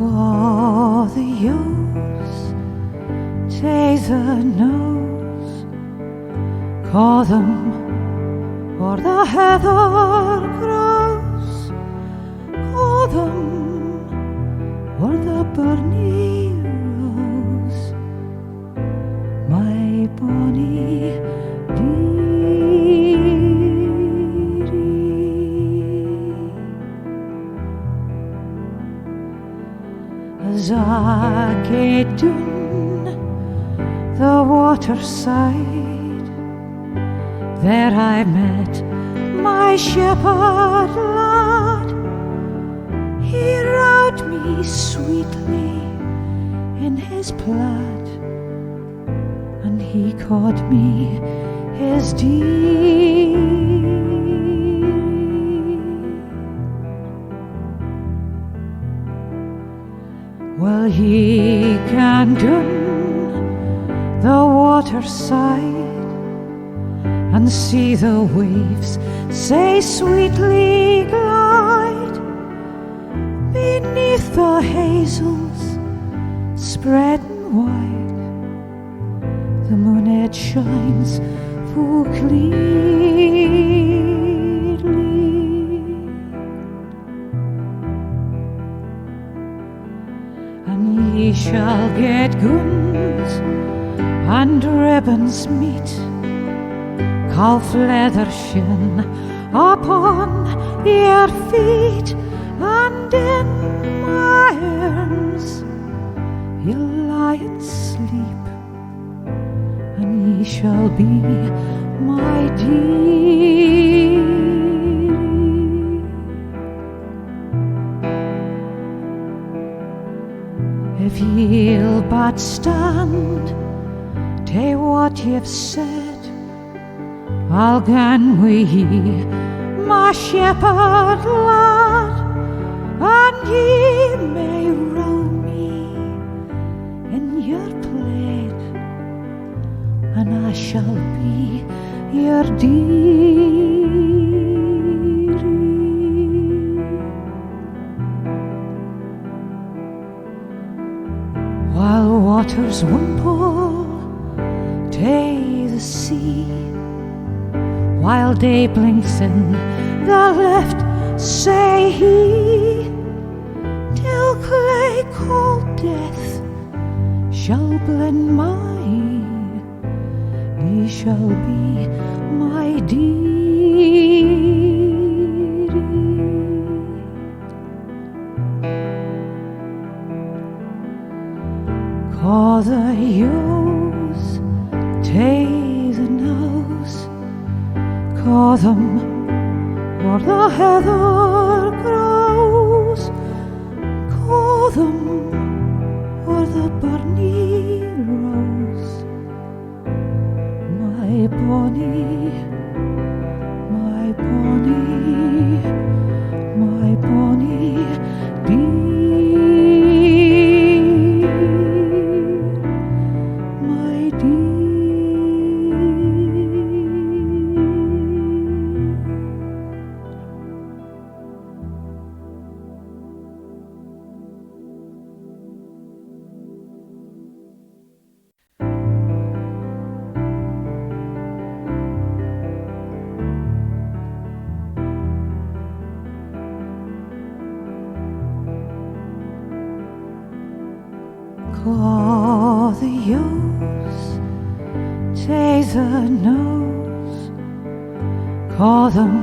Call the ewes, take the nose, call them or the heather grows, call them or the burnie rose, my bonny dearie. As I gaed down the waterside, there I met my shepherd lad. He rowed me sweetly in his plaid, and he called me his dearie. Well, he can down the waterside and see the waves say sweetly glide beneath the hazels spreading wide. The moonlight shines full clearly, and ye shall get guns and ribbons meet, calf leather shin upon your feet, and in my arms you'll lie and sleep, and ye shall be my dearie. If ye'll but stand to what you've said, I'll gan wi' ye, my shepherd lad, and ye may row me in your plaid, and I shall be your dearie. While waters wimple to the sea, while day blinks in the left, say he, till clay cold death shall blend mine, he shall be my dearie. Call the ewes, take the nose, call them or the heather grows, call them or the burnie rose, my bonny, my bonny, my bonny dear. Call the ewes, take the nose, call them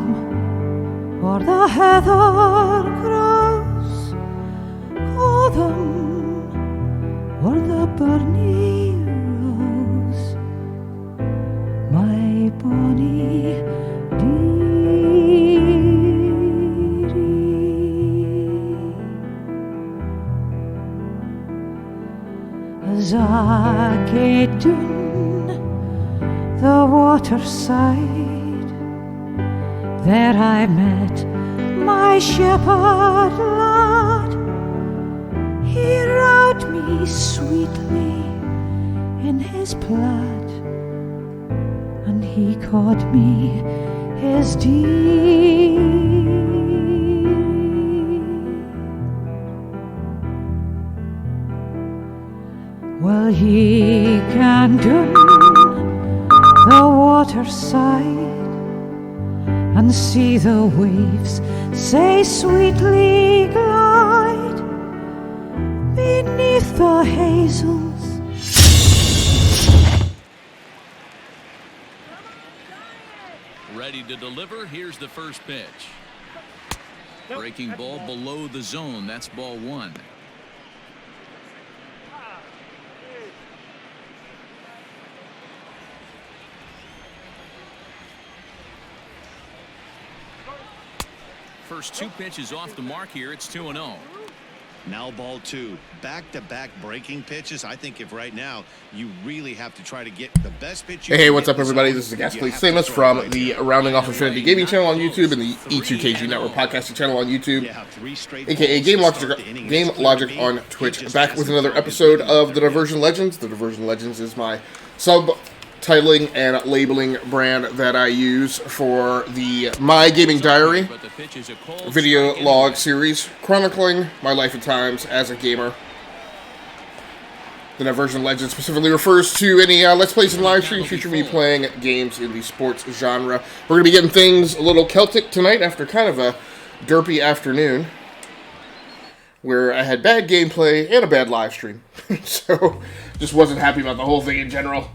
or the heather grows, call them or the burnie rose, my bonny dearie. As I gaed down the waterside, there I met my shepherd lad. He rowed me sweetly in his plaid, and he called me his dearie. while he can tune the waterside and see the waves say sweetly glide beneath the hazels. Ready to deliver. Here's the first pitch. Breaking ball below the zone. That's ball one. First two pitches off the mark here. It's 2-0. Now ball two. Back-to-back breaking pitches. I think if right now you really have to try to get the best pitch. Hey, what's up, everybody? This is the Ghastly Samus from the Rounding Off Infinity Gaming channel on YouTube and the E2KG Network podcasting channel on YouTube, aka Game Logic on Twitch. Back with another episode of the Diversion Legends. The Diversion Legends is my subtitling and labeling brand that I use for the My Gaming Diary video log series chronicling my life and times as a gamer. The Diversion Legend specifically refers to any Let's Plays and live streams featuring me playing games in the sports genre. We're going to be getting things a little Celtic tonight after kind of a derpy afternoon where I had bad gameplay and a bad live stream. So, just wasn't happy about the whole thing in general.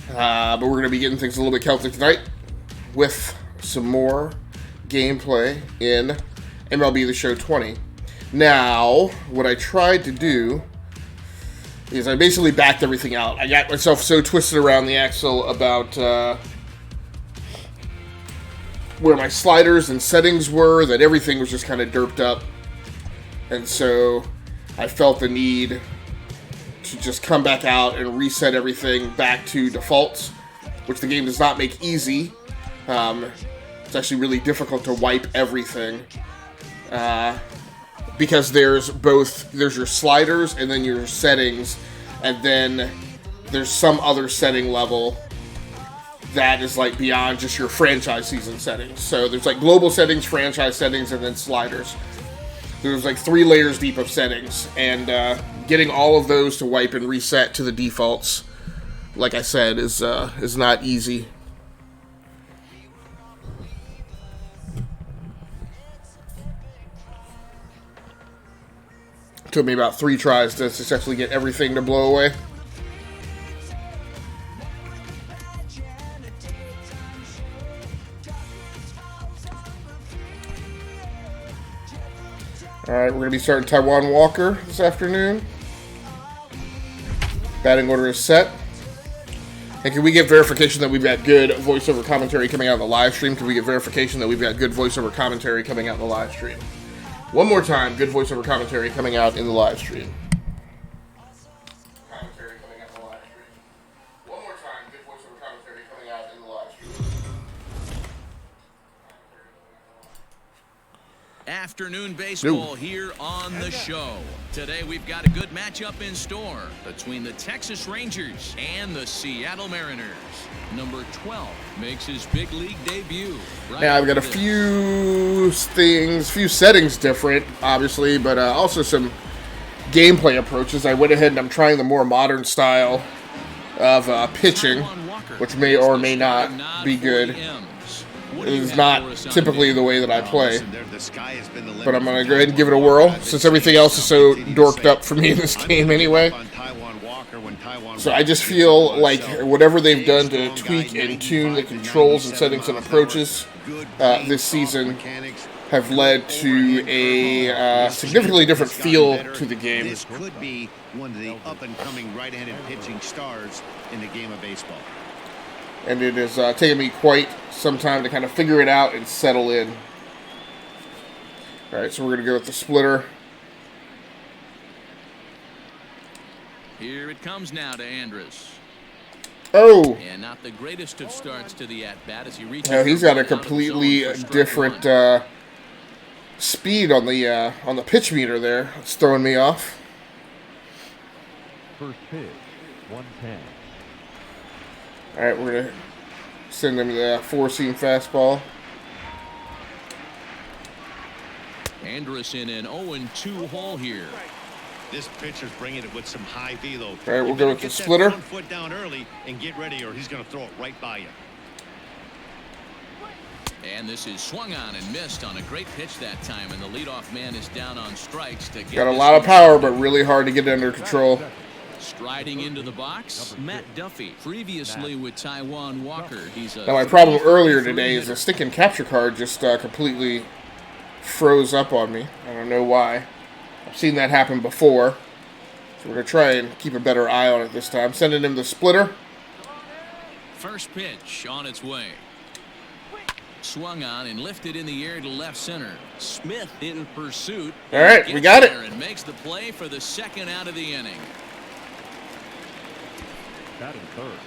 But we're going to be getting things a little bit Celtic tonight with some more gameplay in MLB The Show 20. Now, what I tried to do is I basically backed everything out. I got myself so twisted around the axle about where my sliders and settings were that everything was just kind of derped up. And so I felt the need to just come back out and reset everything back to defaults, which the game does not make easy. It's actually really difficult to wipe everything. Because there's your sliders and then your settings, and then there's some other setting level that is like beyond just your franchise season settings. So there's like global settings, franchise settings, and then sliders. There's like 3 layers deep of settings, and getting all of those to wipe and reset to the defaults, like I said, is not easy. Took me about 3 tries to successfully get everything to blow away. Alright, we're going to be starting Taiwan Walker this afternoon. Batting order is set. And can we get verification that we've got good voiceover commentary coming out in the live stream? Can we get verification that we've got good voiceover commentary coming out in the live stream? One more time, good voiceover commentary coming out in the live stream. Commentary coming out in the live stream. One more time, good voiceover commentary coming out in the live stream. Afternoon baseball here on the show. Today we've got a good matchup in store between the Texas Rangers and the Seattle Mariners. Number 12 makes his big league debut. Now I've got a few settings different, obviously, but also some gameplay approaches. I went ahead and I'm trying the more modern style of pitching, which may or may not be good. It is not typically the way that I play, but I'm going to go ahead and give it a whirl, since everything else is so dorked up for me in this game anyway. So I just feel like whatever they've done to tweak and tune the controls and settings and approaches this season have led to a significantly different feel to the game. This could be one of the up-and-coming right-handed pitching stars in the game of baseball. And it has taken me quite some time to kind of figure it out and settle in. Alright, so we're going to go with the splitter. Here it comes now to Andrus. Oh! And not the greatest of starts to the at-bat as he reaches. Yeah, he's got a completely different speed on the pitch meter there. It's throwing me off. First pitch, 110. Alright, we're going to send him the 4-seam fastball. Andrus in an 0-2 hole here. This pitcher's bringing it with some high velo. All right, we'll go with the splitter. Get that front foot down early and get ready, or he's going to throw it right by you. And this is swung on and missed on a great pitch that time, and the leadoff man is down on strikes to get Got a lot of power, but really hard to get under control. Striding into the box, Matt Duffy, previously with Taiwan Walker. He's a Now, my problem earlier today is the stinking capture card just completely froze up on me. I don't know why. I've seen that happen before. So we're going to try and keep a better eye on it this time. Sending him the splitter. First pitch on its way. Swung on and lifted in the air to left center. Smith in pursuit. All right, we got it. And makes the play for the second out of the inning. Batting third,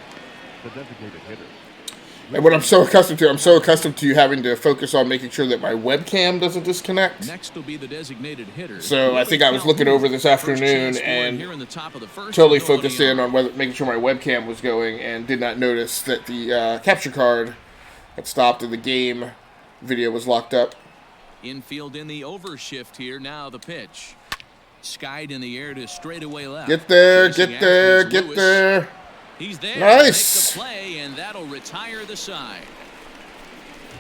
the designated hitter. And what I'm so accustomed to you having to focus on making sure that my webcam doesn't disconnect. Next will be the designated hitter. So I think I was looking over this afternoon and totally focused in on making sure my webcam was going and did not notice that the capture card had stopped and the game video was locked up. Infield in the overshift here. Now the pitch. Skied in the air to straightaway left. Get there, get there, get there. He's there. Nice. To make the play, and that'll retire the side.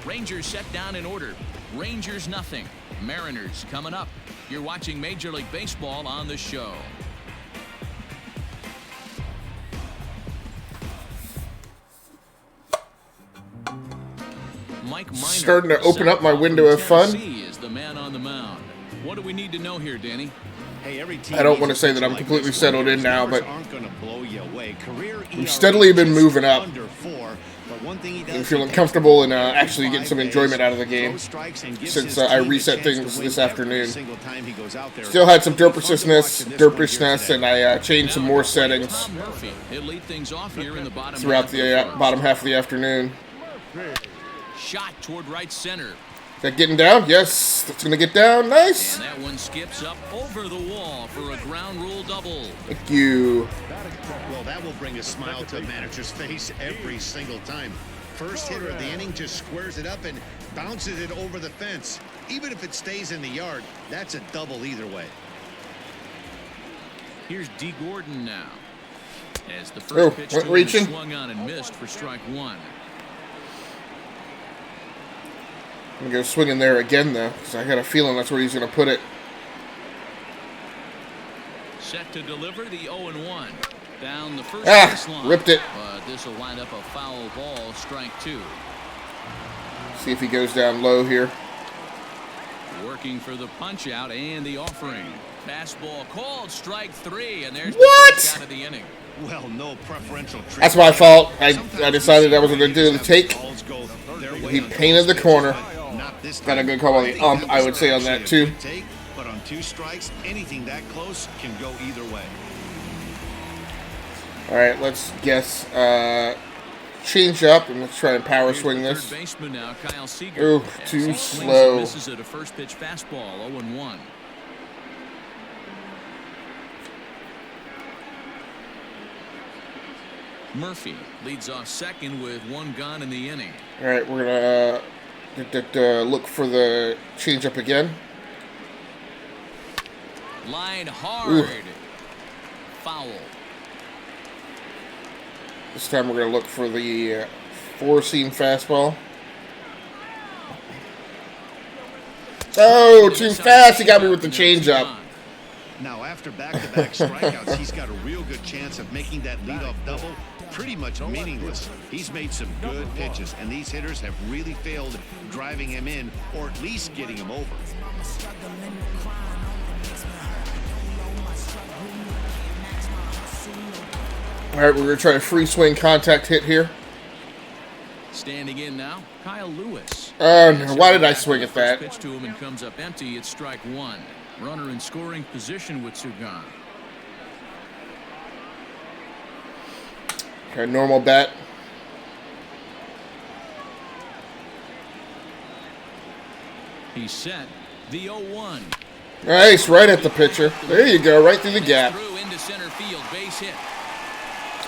Rangers set down in order. Rangers nothing. Mariners coming up. You're watching Major League Baseball on the show. Mike Minor, starting to open up my window of fun. Is the man on the mound. What do we need to know here, Danny? Hey, every team I don't want to say that I'm completely settled in now, but we've we've steadily been moving up. I'm I'm feeling comfortable and actually getting some enjoyment out of the game since I reset things this afternoon. Still had some derpishness, and I changed some more settings throughout the bottom half of the afternoon. Shot toward right center. That getting down? Yes, that's going to get down. Nice. And that one skips up over the wall for a ground rule double. Thank you. Well, that will bring a smile to a manager's face every single time. First hitter of the inning just squares it up and bounces it over the fence. Even if it stays in the yard, that's a double either way. Here's D. Gordon now. As the first pitch to him reaching. Swung on and missed for strike one. I'm going to go swinging there again, though, because I got a feeling that's where he's going to put it. Set to deliver the 0-1. Down the first baseline. Ripped it. But this will wind up a foul ball, strike two. See if he goes down low here. Working for the punch out and the offering. Fastball called, strike three, and there's What? the pitch out of the inning. Well, no preferential treatment. That's my fault. I decided I was going to do the take. He painted the corner. Got a good call on the ump, I would say, on that, too. But on two strikes, anything that close can go either way. All right, let's guess. Change up, and let's try and power swing this. Third baseman now, Kyle Seager. Ooh, As too he swings slow. and misses at a first pitch fastball, 0-1. Murphy leads off second with one gone in the inning. All right, we're going to look for the change up again. Line hard. Ooh. Foul. This time we're going to look for the four-seam fastball. Oh, too fast. He got me with the changeup. Now, after back-to-back strikeouts, he's got a real good chance of making that leadoff double pretty much meaningless. He's made some good pitches, and these hitters have really failed driving him in or at least getting him over. All right, we're going to try a free swing contact hit here. Standing in now, Kyle Lewis. Oh, no. Why did I swing at that? Pitch to him and comes up empty. It's strike one. Runner in scoring position with Sugan. Okay, normal bat. He's set. The 0-1. Nice, right at the pitcher. There you go, right through the gap. Through into center field, base hit.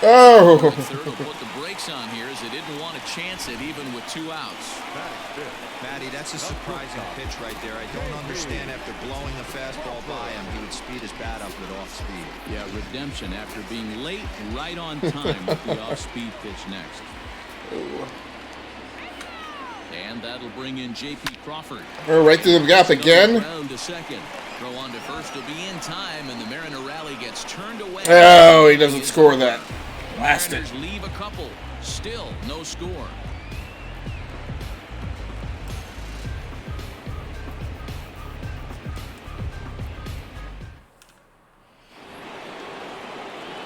Oh! Third will put the brakes on here as they didn't want to chance it even with 2 outs. Matty, that's a surprising pitch right there. I don't understand after blowing the fastball by him, he would speed his bat up with off speed. Yeah, redemption after being late, right on time with the off-speed pitch next. And that'll bring in J.P. Crawford. We're right through the gap again. Round to second. Throw on to first will be in time, and the Mariner rally gets turned away. Oh, he doesn't score that. Blast it. Mariners leave a couple. Still no score.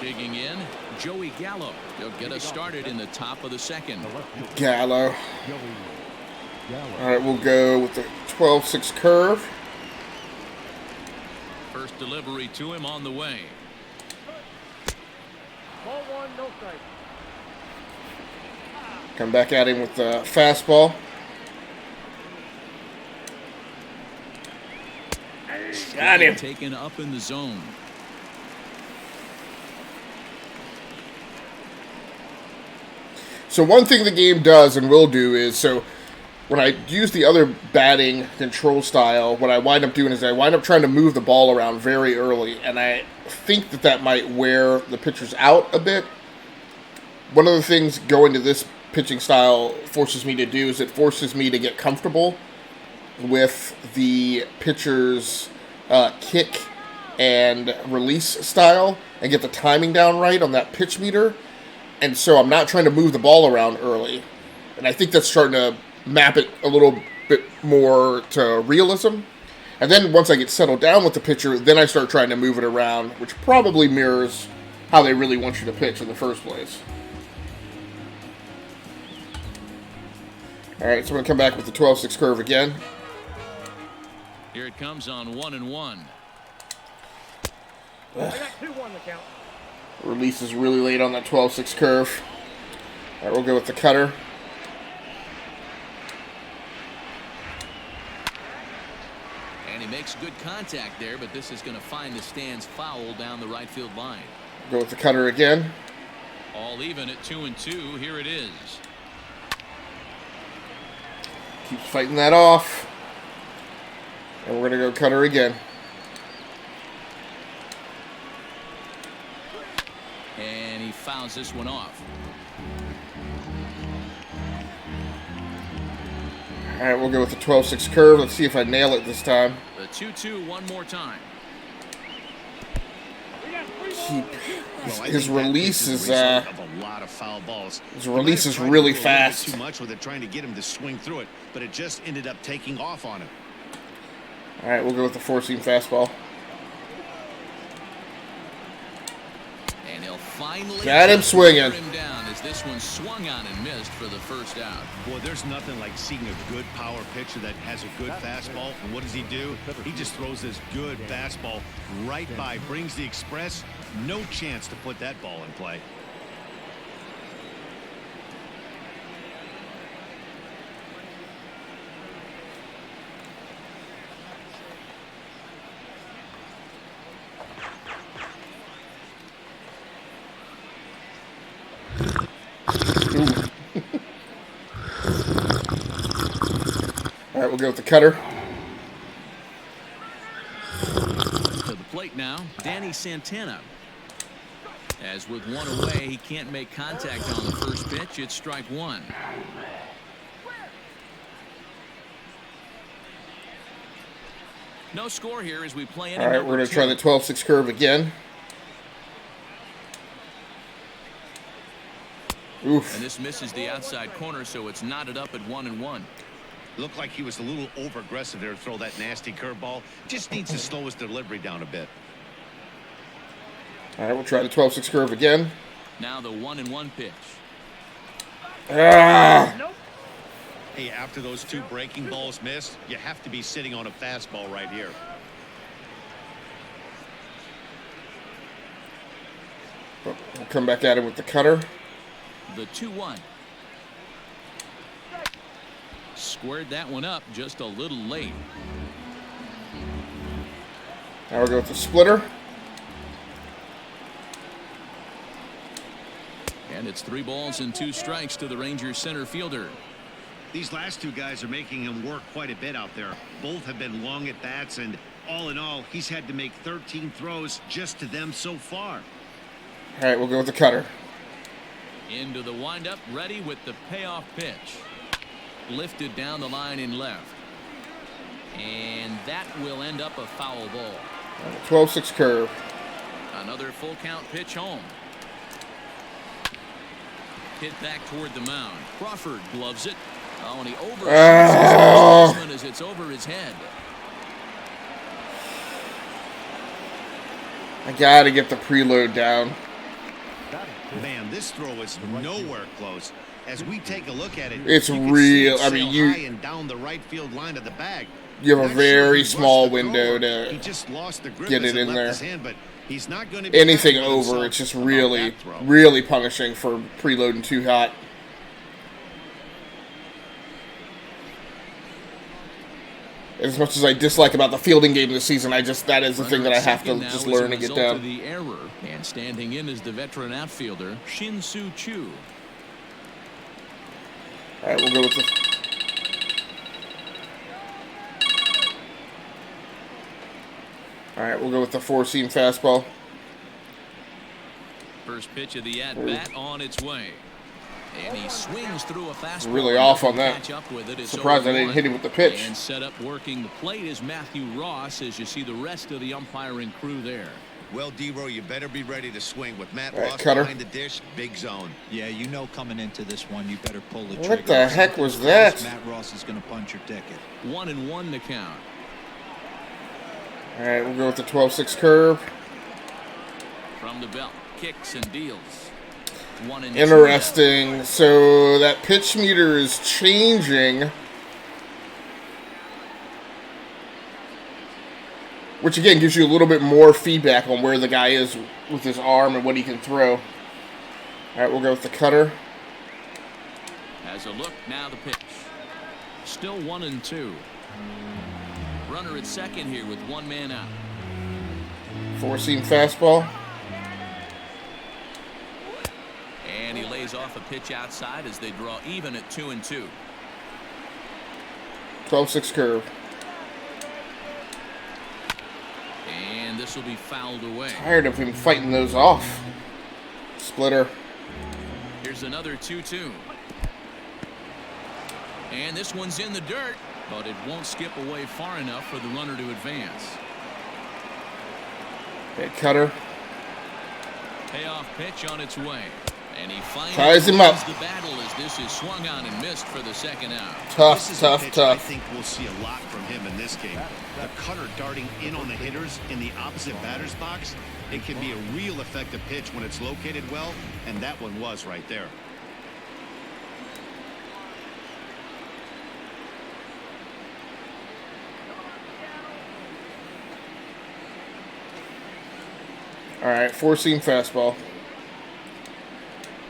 Digging in, Joey Gallo. He'll get us started in the top of the second. Gallo. All right, we'll go with the 12-6 curve. First delivery to him on the way. Ball 1, no strike. Come back at him with the fastball. Got him. Taken up in the zone. So one thing the game does and will do is, so when I use the other batting control style, what I wind up doing is I wind up trying to move the ball around very early, and I think that that might wear the pitchers out a bit. One of the things going to this pitching style forces me to do is it forces me to get comfortable with the pitcher's kick and release style and get the timing down right on that pitch meter. And so I'm not trying to move the ball around early. And I think that's starting to map it a little bit more to realism. And then once I get settled down with the pitcher, then I start trying to move it around, which probably mirrors how they really want you to pitch in the first place. All right, so I'm going to come back with the 12-6 curve again. Here it comes on 1-1. I got 2-1 the count. Release is really late on that 12-6 curve. All right, we'll go with the cutter. And he makes good contact there, but this is going to find the stands foul down the right field line. Go with the cutter again. All even at 2-2. Here it is. Keeps fighting that off. And we're going to go cutter again. And he fouls this one off. All right, we'll go with the 12-6 curve. Let's see if I nail it this time. The 2-2 one more time. His release is of a lot of foul balls. His release is really fast. Too much with it, trying to get him to swing through it, but it just ended up taking off on him. All right, we'll go with the 4-seam fastball. And he'll finally got him swinging. him down as this one swung on and missed for the first out. Boy, there's nothing like seeing a good power pitcher that has a good fastball. And what does he do? He just throws this good fastball right by, brings the express. No chance to put that ball in play. All right, we'll go with the cutter. To the plate now, Danny Santana. As with one away, he can't make contact on the first pitch. It's strike one. No score here as we play in. All right, we're going to try the 12-6 curve again. Oof. And this misses the outside corner, so it's knotted up at 1-1. Looked like he was a little over-aggressive there to throw that nasty curveball. Just needs to slow his delivery down a bit. All right, we'll try the 12-6 curve again. Now the 1-1 pitch. Ah! Nope. Hey, after those two breaking balls missed, you have to be sitting on a fastball right here. We'll come back at it with the cutter. The 2-1. Squared that one up just a little late. Now we'll go with the splitter. It's 3 balls and 2 strikes to the Rangers center fielder. These last 2 guys are making him work quite a bit out there. Both have been long at bats, and all in all, he's had to make 13 throws just to them so far. All right, we'll go with the cutter. Into the windup, ready with the payoff pitch. Lifted down the line in left. And that will end up a foul ball. 12-6 curve. Another full count pitch home. Hit back toward the mound. Crawford gloves it. Oh, and he overshoots as it's over his head. I gotta get the preload down. Man, this throw is nowhere close. As we take a look at it, It's you can real. see it I mean, sail high and down the right field line of the bag. You have a Not very he small rushed the window thrower. to He just lost the grip get as it in left there. his hand, but he's not going to be anything happy with over. himself It's just about really, that throw. really punishing for preloading too hot. As much as I dislike about the fielding game this season, that is the thing that I have to just learn to get down. The error, and standing in is the veteran outfielder Shin-Soo Choo. All right, we'll go with the. All right, we'll go with the 4-seam fastball. First pitch of the at-bat on its way. And he swings through a fastball. Really off on that. Catch up with it. It's Surprised I didn't 0-1. hit him with the pitch. And set up working the plate is Matthew Ross, as you see the rest of the umpiring crew there. Well, D-Row, you better be ready to swing. With Matt All right, Ross cutter. behind the dish, big zone. Yeah, you know coming into this one, you better pull the trigger. What the heck was that? Matt Ross is going to punch your ticket. 1-1 the count. All right, we'll go with the 12-6 curve. From the belt, kicks and deals. 1-2. Interesting. So that pitch meter is changing, which again gives you a little bit more feedback on where the guy is with his arm and what he can throw. All right, we'll go with the cutter. Has a look, now the pitch. Still 1-2. Runner at second here with 1 man out. 4-seam fastball. And he lays off a pitch outside as they draw even at 2-2. 12-6 curve. And this will be fouled away. Tired of him fighting those off. Splitter. Here's another 2-2. And this one's in the dirt, but it won't skip away far enough for the runner to advance. Okay, cutter. Payoff pitch on its way. And he finally Ties him up. wins the battle as this is swung on and missed for the second out. Tough, This is a tough, pitch I tough. think we'll see a lot from him in this game. The cutter darting in on the hitters in the opposite batter's box. It can be a real effective pitch when it's located well, and that one was right there. All right, 4-seam fastball.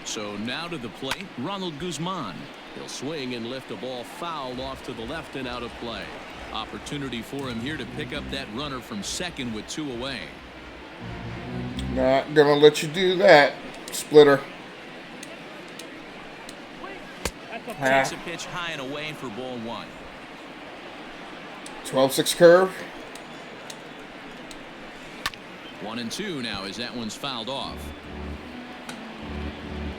So now to the plate, Ronald Guzman. He'll swing and lift a ball fouled off to the left and out of play. Opportunity for him here to pick up that runner from second with 2 away. Not gonna let you do that, Splitter. Takes a pitch high and away for ball 1. 12-6 curve. 1-2 now as that one's fouled off.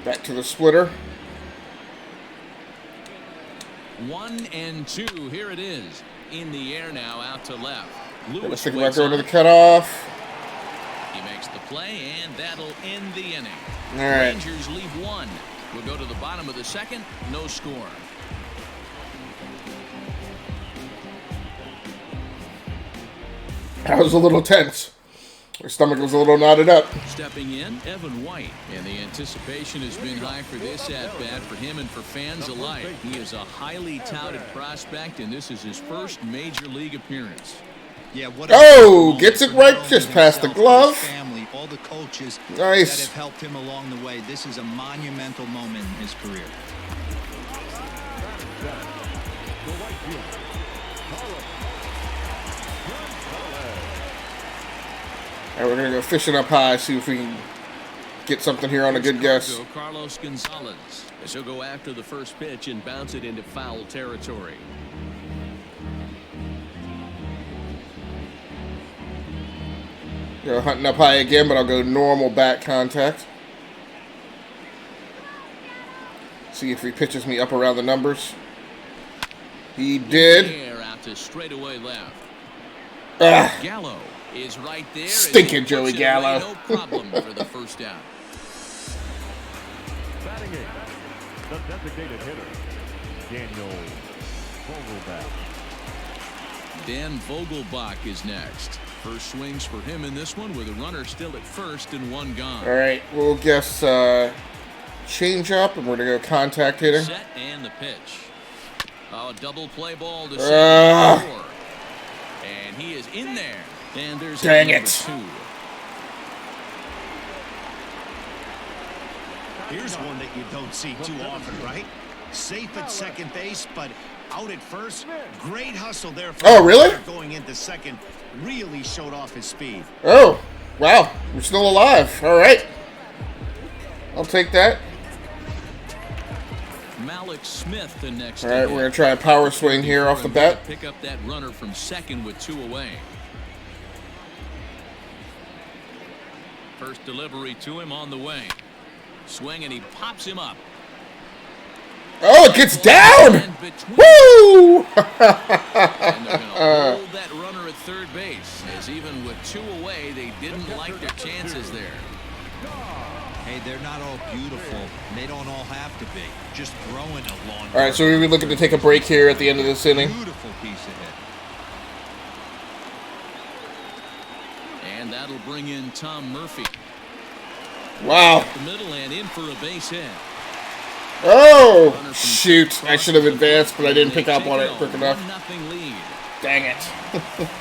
Back to the splitter. 1-2. Here it is. In the air now, out to left. Gonna Lewis think about waits going to on. the cutoff. He makes the play, and that'll end the inning. All right. Rangers leave 1. We'll go to the bottom of the second. No score. I was a little tense. My stomach was a little knotted up. Stepping in, Evan White. And the anticipation has been high for this at-bat for him and for fans alike. He is a highly touted prospect, and this is his first major league appearance. Yeah, what Oh, gets it right just past the glove. His family, all the coaches Nice. that have helped him along the way. This is a monumental moment in his career. All right, we're gonna go fishing up high, see if we can get something here on a good guess. Carlos Gonzalez, as he'll go after the first pitch and bounce it into foul territory. Go hunting up high again, but I'll go normal bat contact. See if he pitches me up around the numbers. He did. Out to straightaway left. Gallo is right there. Stinking Joey Gallo. No problem for the first out. Batting in, the designated hitter, Daniel Vogelbach. Dan Vogelbach is next. First swings for him in this one with a runner still at first and one gone. All right, we'll guess change up, and we're going to go contact hitting. Set and the pitch. Oh, double play ball to center. And he is in there. And there's dang it. Two. Here's one that you don't see too often, right? Safe at second base, but out at first. Great hustle there. Oh, really? Going into second, really showed off his speed. Oh, wow. We're still alive. All right. I'll take that. Malik Smith the next. All right, we're going to try a power swing here off the bat. Pick up that runner from second with two away. First delivery to him on the way. Swing and he pops him up. Oh, it gets down! Woo! And they're going to hold that runner at third base, as even with two away, they didn't like their chances there. Hey, they're not all beautiful. They don't all have to be. Just throwing a long. All right, so we're looking to take a break here at the end of this inning. Beautiful piece of hit. And that'll bring in Tom Murphy. Wow. The middle and in for a base hit. Oh, shoot. I should have advanced, but I didn't pick up on it quick enough. Lead. Dang it.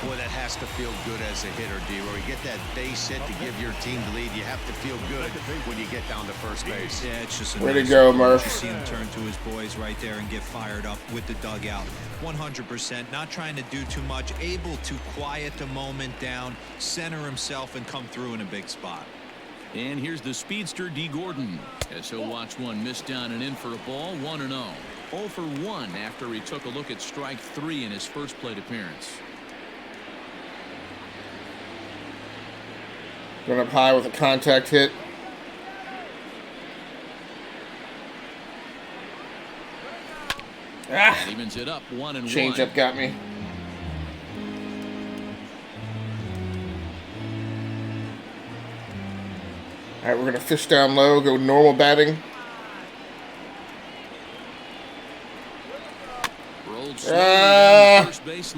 Boy, that has to feel good as a hitter, D-Roy. You get that base hit to give your team the lead. You have to feel good when you get down to first base. Yeah, it's just a way to nice go, feeling. Murph. You see him turn to his boys right there and get fired up with the dugout. 100%, not trying to do too much, able to quiet the moment down, center himself, and come through in a big spot. And here's the speedster D. Gordon, as he'll watch one miss down and in for a ball, 1-0. 0 for 1 after he took a look at strike 3 in his first plate appearance. Going up high with a contact hit. Ah, evens it up 1-1. Change up got me. All right, we're going to fish down low, go normal batting.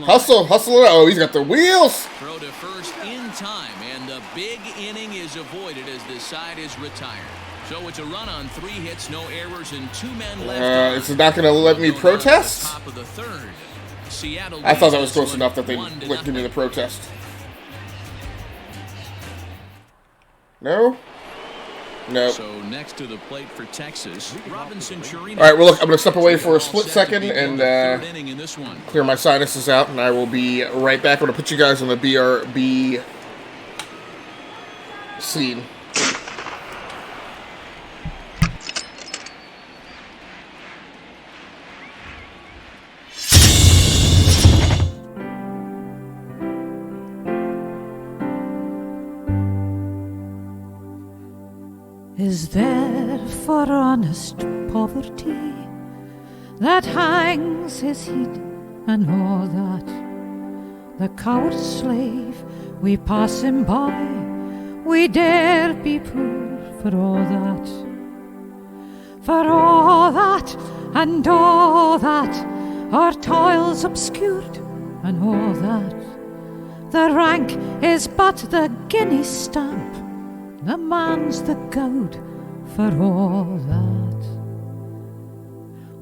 Hustle it. Oh, he's got the wheels. Throw to first in time, and the big inning is avoided as the side is retired. So it's a run on 3 hits, no errors, and 2 men left. Is it not going to let me protest? Top of the third. Seattle I thought that was close enough that they would give me the protest. No? No. So next to the plate for Texas, Robinson Chirino. All right, well, look, I'm going to step away for a split second and clear my sinuses out, and I will be right back. I'm going to put you guys on the BRB scene. Is there for honest poverty that hangs his head and all that? The coward slave, we pass him by, we dare be poor for all that. For all that and all that, our toils obscured and all that. The rank is but the guinea stamp, the man's the gowd for all that.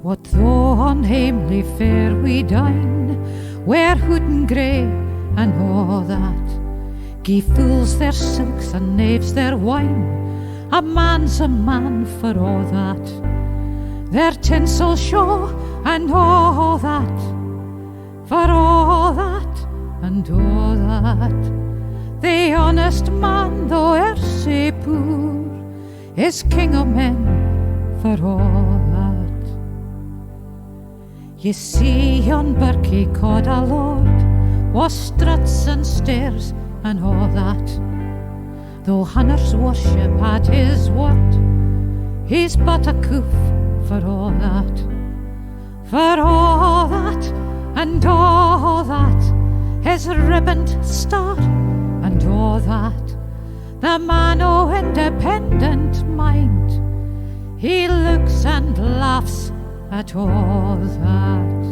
What though on hamely fare we dine, wear hood and grey and all that? Gie fools their silks and knaves their wine, a man's a man for all that. Their tinsel show and all that, for all that and all that. The honest man, though e'er sae poor, is king of men for all that. Ye see yon birkie called a lord, was struts and stairs and all that. Though hunters worship at his word, he's but a coof for all that. For all that and all that, his ribboned star and all that, the man o' independent mind, he looks and laughs at all that.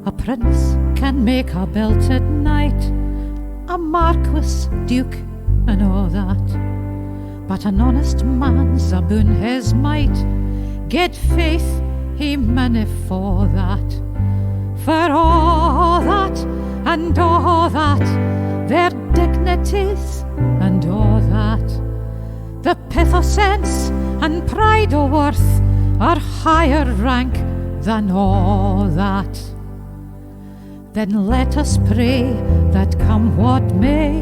A prince can make a belted knight, a marquis, duke, and all that, but an honest man's aboon his might, get faith he manna for that. For all that and all that, their dignities and all that, the pith o' sense and pride o' worth are higher rank than all that. Then let us pray that come what may,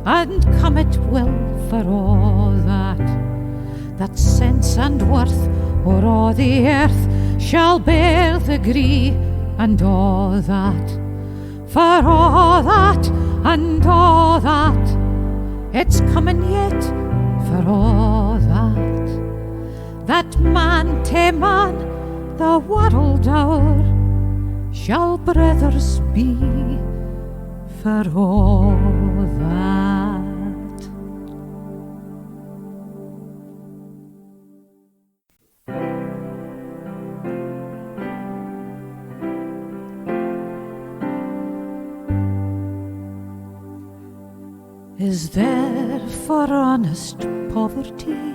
and come it will for all that sense and worth o'er all the earth shall bear the gree and all that. For all that and all that, it's coming yet for all that man to man the world o'er shall brothers be for all that. Is there for honest poverty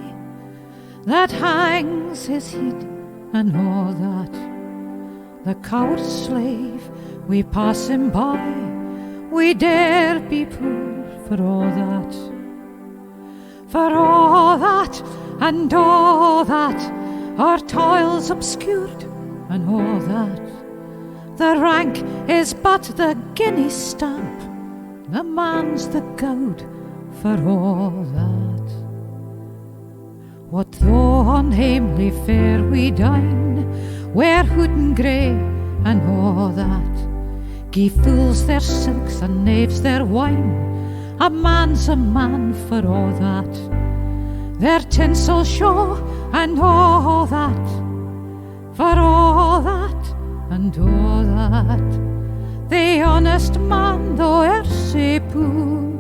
that hangs his head and all that? The coward slave, we pass him by, we dare be poor for all that. For all that and all that, our toils obscured and all that. The rank is but the guinea stamp, the man's the gowd for all that. What though on hamely fare we dine, wear hood and grey and all that, gie fools their silks and knaves their wine, a man's a man for all that. Their tinsel show and all that, for all that and all that, the honest man, though e'er sae poor,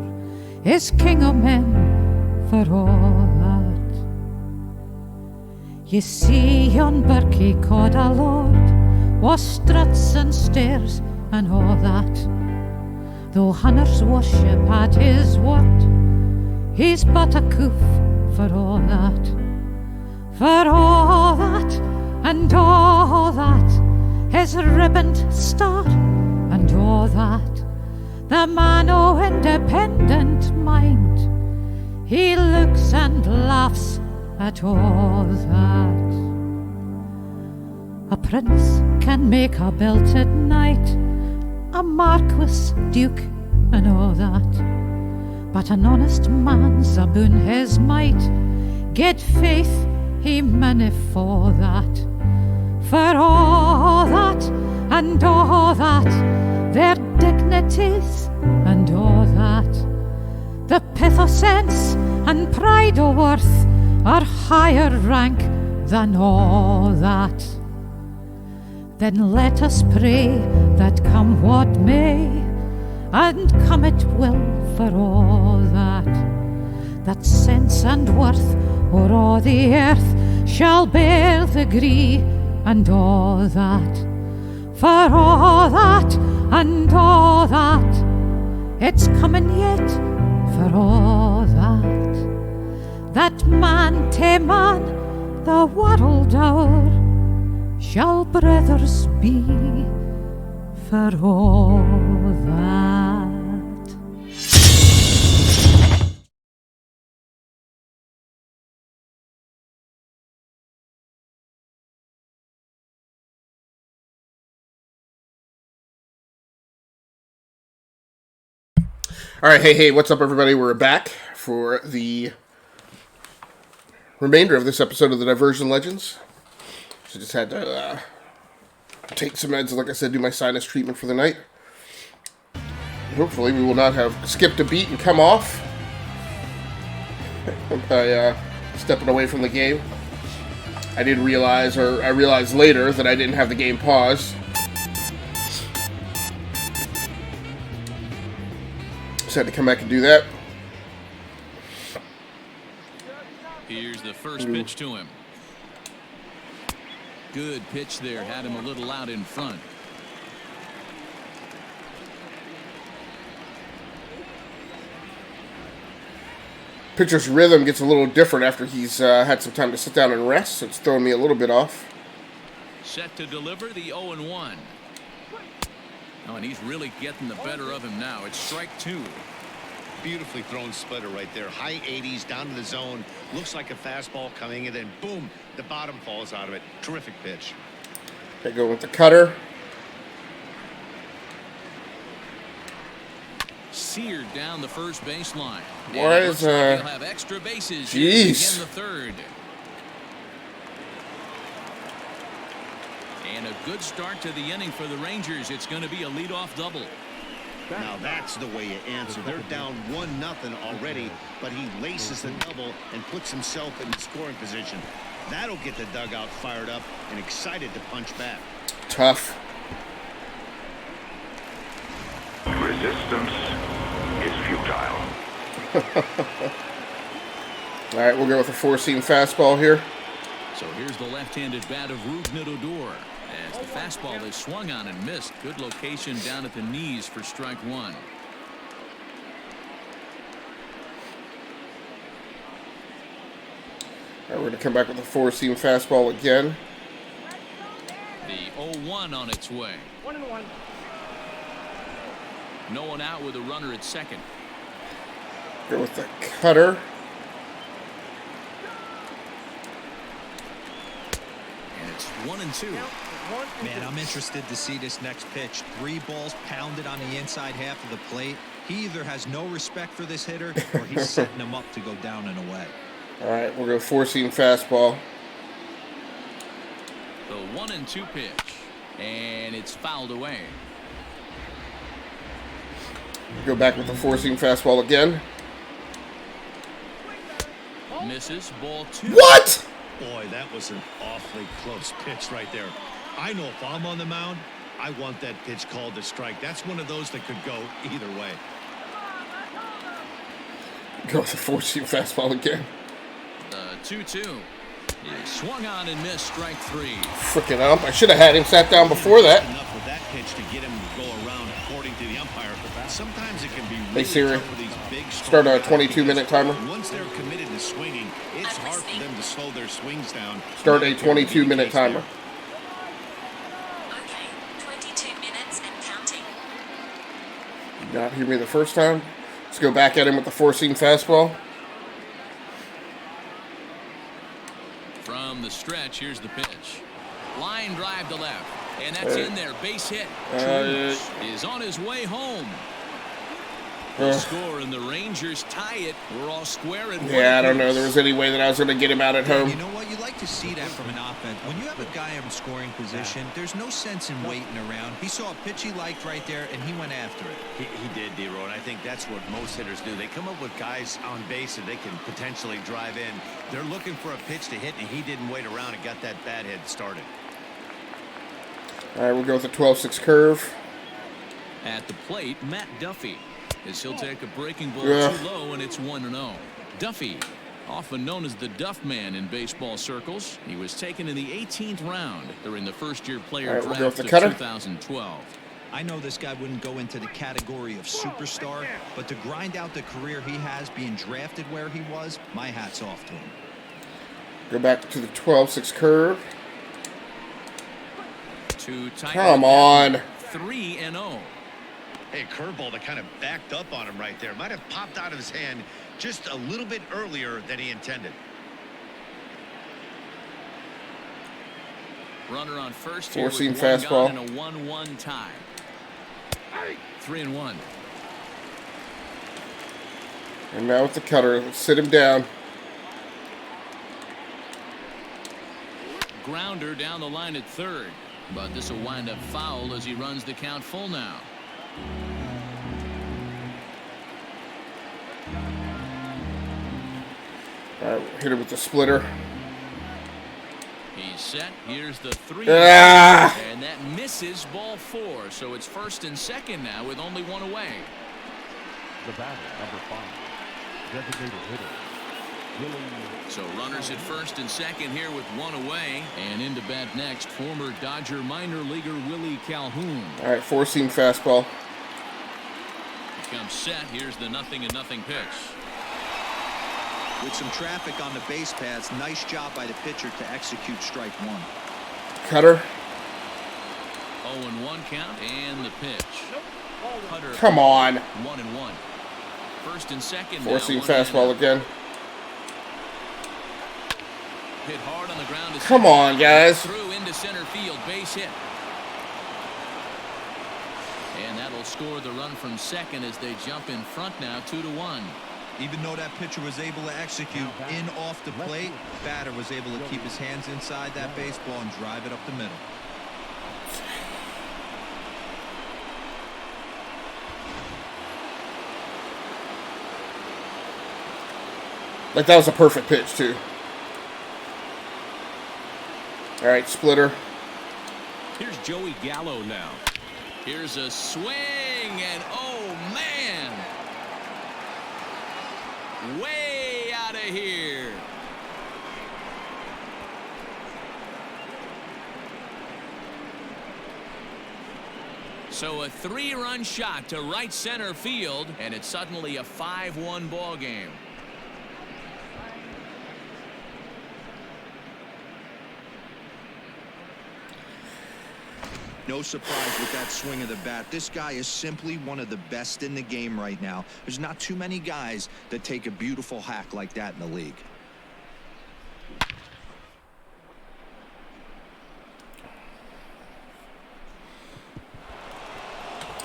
is king of men for all that. Ye see yon birkie called a lord, was struts and stairs and all that. Though hunters worship at his word, he's but a coof for all that. For all that and all that, his ribboned star and all that, the man o' independent mind, he looks and laughs at all that. A prince can make a belted knight, a marquis, duke, and all that, but an honest man's aboon his might, get faith he manna for that. For all that and all that, their dignities and all that, the pith o' sense and pride o' worth are higher rank than all that. Then let us pray that come what may, and come it will for all that sense and worth o'er all the earth shall bear the gree and all that. For all that and all that, it's coming yet for all that man to man the world o'er shall brothers be for all that. All right, hey, what's up, everybody? We're back for the remainder of this episode of the Diversion Legends. So just had to take some meds, like I said, do my sinus treatment for the night. Hopefully we will not have skipped a beat and come off by stepping away from the game. I did realize, or I realized later, that I didn't have the game paused. Just had to come back and do that. Here's the first pitch to him. Good pitch there. Had him a little out in front. Pitcher's rhythm gets a little different after he's had some time to sit down and rest, so it's throwing me a little bit off. Set to deliver the 0-1. Oh, and he's really getting the better of him now. It's strike 2. Beautifully thrown splitter right there. High 80s down to the zone. Looks like a fastball coming in, and boom, the bottom falls out of it. Terrific pitch. I go with the cutter. Seared down the first baseline. Why is he'll have extra bases here to begin the third. And a good start to the inning for the Rangers. It's going to be a leadoff double. Now that's the way you answer. They're down 1-0 already, but he laces the double and puts himself in the scoring position. That'll get the dugout fired up and excited to punch back. Tough. Resistance is futile. All right, we'll go with a four-seam fastball here. So here's the left-handed bat of Rougned Odor. As the fastball is swung on and missed. Good location down at the knees for strike 1. All right, we're going to come back with a four-seam fastball again. The 0-1 on its way. 1-1. No one out with a runner at second. Go with the cutter. And it's 1-2. Man, I'm interested to see this next pitch. 3 balls pounded on the inside half of the plate. He either has no respect for this hitter or he's setting him up to go down and away. All right, we'll go four-seam fastball. The 1-2 pitch. And it's fouled away. Go back with the four-seam fastball again. Misses. Ball 2. What? Boy, that was an awfully close pitch right there. I know if I'm on the mound, I want that pitch called a strike. That's one of those that could go either way. Go with the four-seam fastball again. The 2-2. He swung on and missed strike 3. Frickin' ump. I should have had him sat down before that. Enough with that pitch to get him to go around according to the umpire. Sometimes it can be really Hey Siri, tough with these big start a 22-minute timer. Once they're committed to swinging, it's hard for them to slow their swings down. Start a 22-minute timer. Okay, 22 minutes and counting. Did not hear me the first time. Let's go back at him with the four-seam fastball. From the stretch, here's the pitch. Line drive to left. And that's in there. Base hit. Truce is on his way home. The score and the Rangers tie it. We're all square at 1. Yeah, I don't know. There was any way that I was going to get him out at home. You know what? You like to see that from an offense. When you have a guy in scoring position, there's no sense in waiting around. He saw a pitch he liked right there, and he went after it. He did, D-Row, and I think that's what most hitters do. They come up with guys on base that they can potentially drive in. They're looking for a pitch to hit, and he didn't wait around and got that bat head started. All right, we'll go with the 12-6 curve. At the plate, Matt Duffy. As he'll take a breaking ball Yeah. too low, and it's 1-0. Duffy, often known as the Duff Man in baseball circles. He was taken in the 18th round during the first-year player All right, we'll go draft with of the cutter. 2012. I know this guy wouldn't go into the category of superstar, but to grind out the career he has being drafted where he was, my hat's off to him. Go back to the 12-6 curve. Too tight. Come on. 3-0. Hey, curveball that kind of backed up on him right there. Might have popped out of his hand just a little bit earlier than he intended. Runner on first here with Four-seam one fastball. gone and a 1-1 tie. 3-1. And now with the cutter, let's sit him down. grounder down the line at third. But this will wind up foul as he runs the count full now. All right, hit it with the splitter. He's set. Here's the 3. Ah! And that misses ball 4. So it's first and second now with only one away. The batter, number 5. Designated hitter. So runners at first and second here with one away. And in to bat next, former Dodger minor leaguer Willie Calhoun. All right, 4-seam fastball. He comes set. Here's the 0-0 pitch. With some traffic on the base paths, nice job by the pitcher to execute strike 1. Cutter. 0-1 count and the pitch. Cutter. Come on. 1-1. First and second. 4-seam fastball again. Hit hard on the ground. Come on, guys. Through into center field, base hit. And that'll score the run from second as they jump in front now, 2-1. Even though that pitcher was able to execute in off the plate, batter was able to keep his hands inside that baseball and drive it up the middle. Like, that was a perfect pitch, too. All right, splitter. Here's Joey Gallo now. Here's a swing, and oh, man. Way out of here. So a 3-run shot to right center field, and it's suddenly a 5-1 ball game. No surprise with that swing of the bat. This guy is simply one of the best in the game right now. There's not too many guys that take a beautiful hack like that in the league.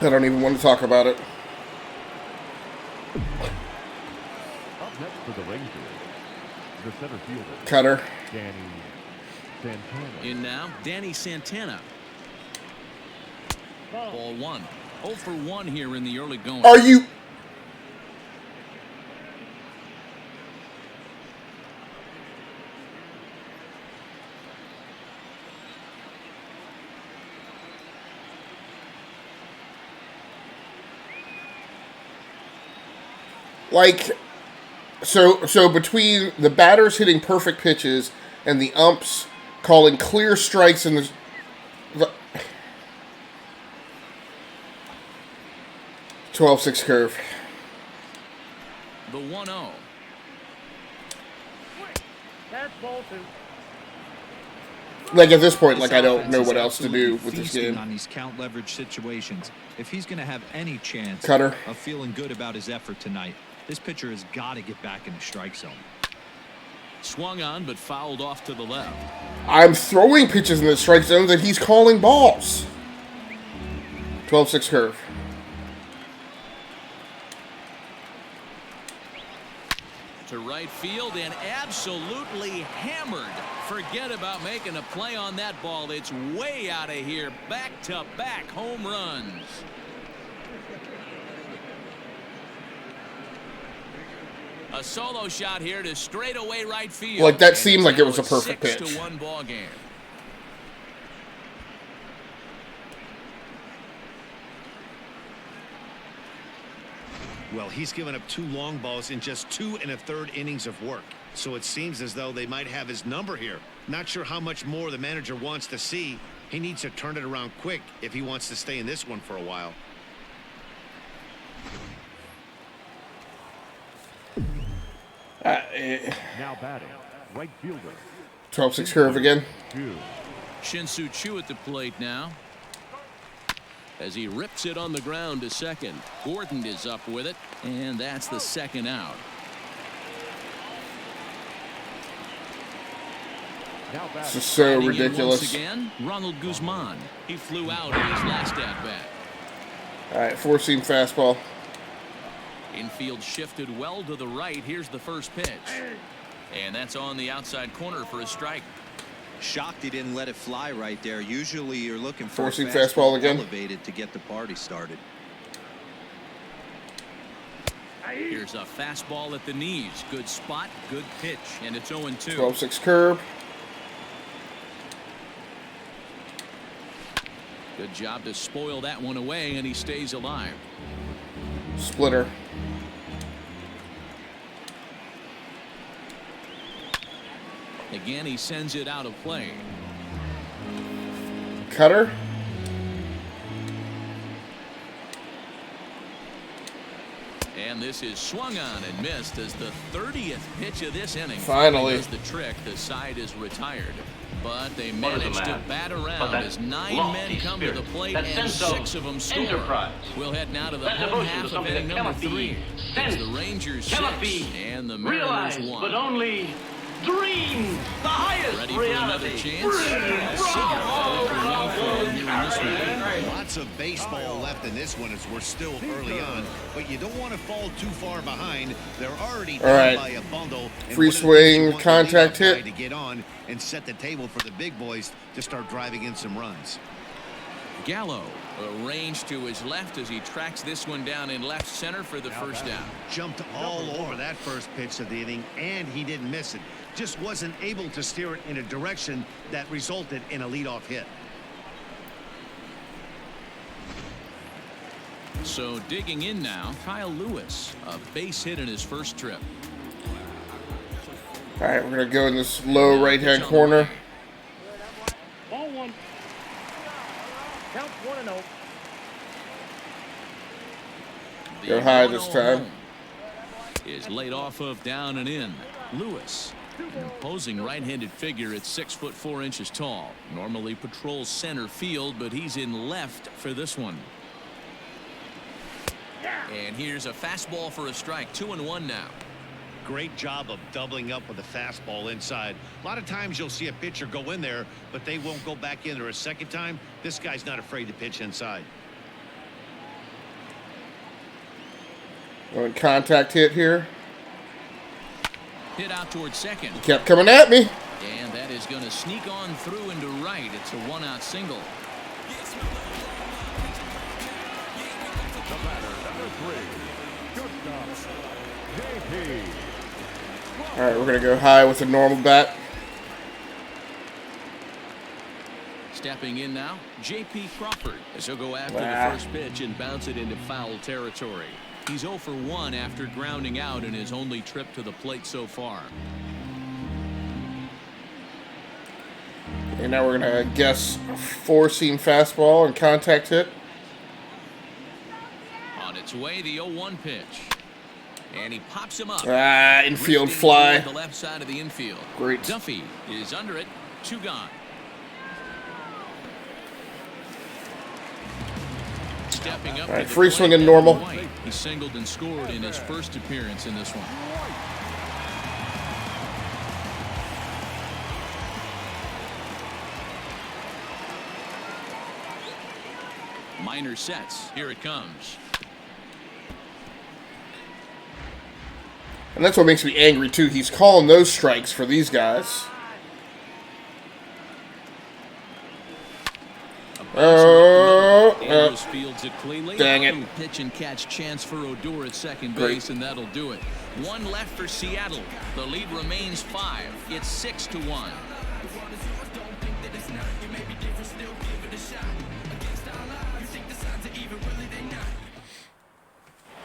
I don't even want to talk about it. Up next for the Rangers, the center fielder. Cutter. Danny Santana. In now, Danny Santana. Ball 1. 0 for 1 here in the early going. Are you... Like, so between the batters hitting perfect pitches and the umps calling clear strikes in the 12-6 curve. The 1-0. Like, at this point, like, I don't know what else to do with this game. On these count leverage situations, if he's going to have any chance Cutter. of feeling good about his effort tonight, this pitcher has got to get back in the strike zone. Swung on, but fouled off to the left. I'm throwing pitches in the strike zone that he's calling balls. 12-6 curve. To right field and absolutely hammered. Forget about making a play on that ball. It's way out of here. Back-to-back home runs. A solo shot here to straightaway right field. Like, that seemed like it was a perfect pitch. 6-1 ball game. Well, he's given up 2 long balls in just 2 1/3 innings of work. So it seems as though they might have his number here. Not sure how much more the manager wants to see. He needs to turn it around quick if he wants to stay in this one for a while. Now batting, right fielder. 12-6 curve again. Shin-Soo Choo at the plate now. As he rips it on the ground to second. Gordon is up with it, and that's the second out. This is so ridiculous. Once again, Ronald Guzman. He flew out in his last at-bat. All right, 4-seam fastball. Infield shifted well to the right. Here's the first pitch. And that's on the outside corner for a strike. Shocked he didn't let it fly right there. Usually you're looking for Forcing a fastball again. elevated to get the party started. Here's a fastball at the knees. Good spot, good pitch, and it's 0-2. 12-6 curve. Good job to spoil that one away, and he stays alive. Splitter. Again, he sends it out of play. Cutter. And this is swung on and missed as the 30th pitch of this inning. Finally. Does the trick. The side is retired. But they managed to bat around as 9 men come to the plate and 6 of them score. We'll head now to the home half of inning number 3. It's the Rangers 6 and the Mariners 1. But only dream, the highest Ready for another chance? Lots of baseball left in this one as we're still early on, but you don't want to fall too far behind. They're already down by a bundle. Free swing, contact hit. To get on and set the table for the big boys to start driving in some runs. Gallo arranged to his left as he tracks this one down in left center for the first down. Jumped all over that first pitch of the inning, and he didn't miss it. Just wasn't able to steer it in a direction that resulted in a leadoff hit. So digging in now, Kyle Lewis, a base hit in his first trip. All right, we're going to go in this low right-hand corner. Ball one. Count 1-0. Go high this time. Is laid off of down and in. Lewis, an imposing right-handed figure at 6'4" tall. Normally patrols center field, but he's in left for this one. And here's a fastball for a strike. 2-1 now. Great job of doubling up with a fastball inside. A lot of times you'll see a pitcher go in there, but they won't go back in there a second time. This guy's not afraid to pitch inside. Going contact hit here. Hit out towards second. He kept coming at me. And that is going to sneak on through into right. It's a 1-out single. The batter, number 3, shortstop, JP. All right, we're going to go high with a normal bat. Stepping in now, J.P. Crawford, as he'll go after the first pitch and bounce it into foul territory. He's 0 for 1 after grounding out in his only trip to the plate so far. And now we're going to guess four-seam fastball and contact hit. On its way, the 0-1 pitch. And he pops him up. Infield fly. The left side of the infield. Great. Duffy is under it. 2 gone. Stepping up. All right, free swinging normal. He singled and scored in his first appearance in this one. Minor sets. Here it comes. And that's what makes me angry, too. He's calling those strikes for these guys. Fields it cleanly. Dang it. Pitch and catch chance for Odor at second base, and that'll do it. 1 left for Seattle. The lead remains 5. It's 6-1.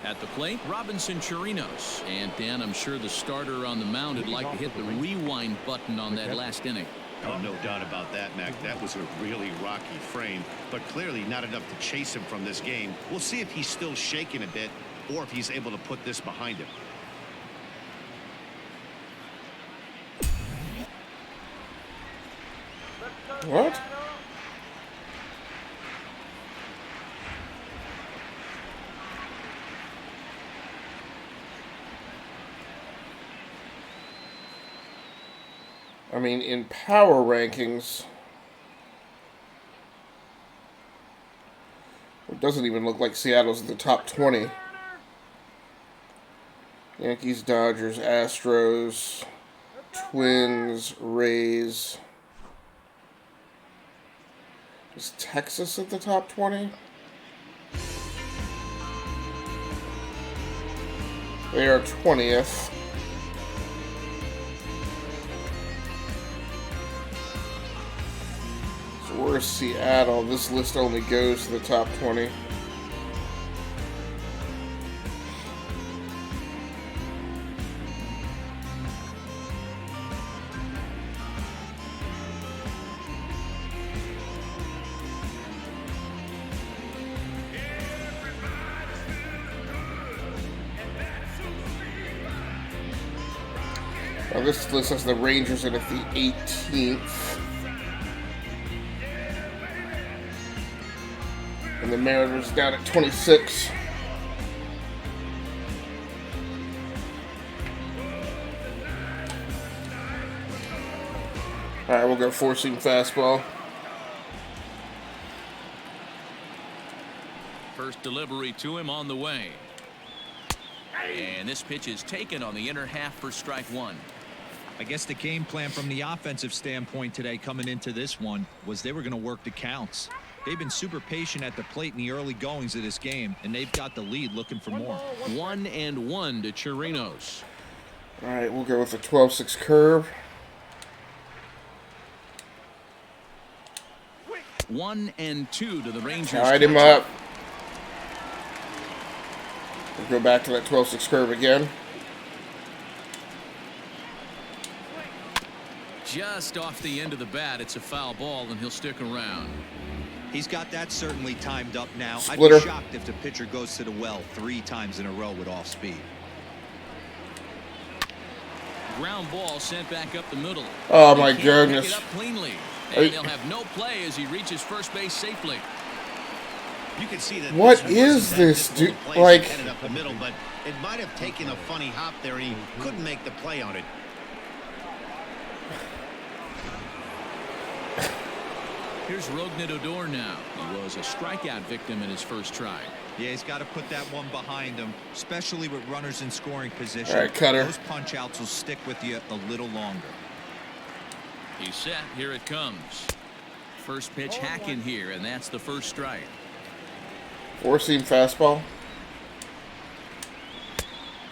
At the plate, Robinson Chirinos. And Dan, I'm sure the starter on the mound would like to hit the rewind button on that last inning. Oh, no doubt about that, Mac. That was a really rocky frame, but clearly not enough to chase him from this game. We'll see if he's still shaking a bit or if he's able to put this behind him. What? I mean, in power rankings, it doesn't even look like Seattle's in the top 20. Yankees, Dodgers, Astros, Twins, Rays. Is Texas at the top 20? They are 20th. So where's Seattle? This list only goes to the top 20. Now this list has the Rangers in at the 18th. And the Mariners down at 26. Alright, we'll go four-seam fastball. First delivery to him on the way. And this pitch is taken on the inner half for strike one. I guess the game plan from the offensive standpoint today coming into this one was they were going to work the counts. They've been super patient at the plate in the early goings of this game, and they've got the lead looking for more. 1-1 to Chirinos. All right, we'll go with the 12-6 curve. 1-2 to the Rangers. Tied him up. We'll go back to that 12-6 curve again. Just off the end of the bat, it's a foul ball, and he'll stick around. He's got that certainly timed up now. Splitter. I'd be shocked if the pitcher goes to the well 3 times in a row with off speed. Ground ball sent back up the middle. Oh my He can't goodness. pick it up cleanly, and they'll have no play as he reaches first base safely. You can see that. What is this, dude? Like, Headed up the middle, but it might have taken a funny hop there, and he couldn't make the play on it. Here's Rougned Odor now. He was a strikeout victim in his first try. Yeah, he's got to put that one behind him, especially with runners in scoring position. All right, cutter. Those punch outs will stick with you a little longer. He's set. Here it comes. First pitch hacking here, and that's the first strike. four-seam fastball.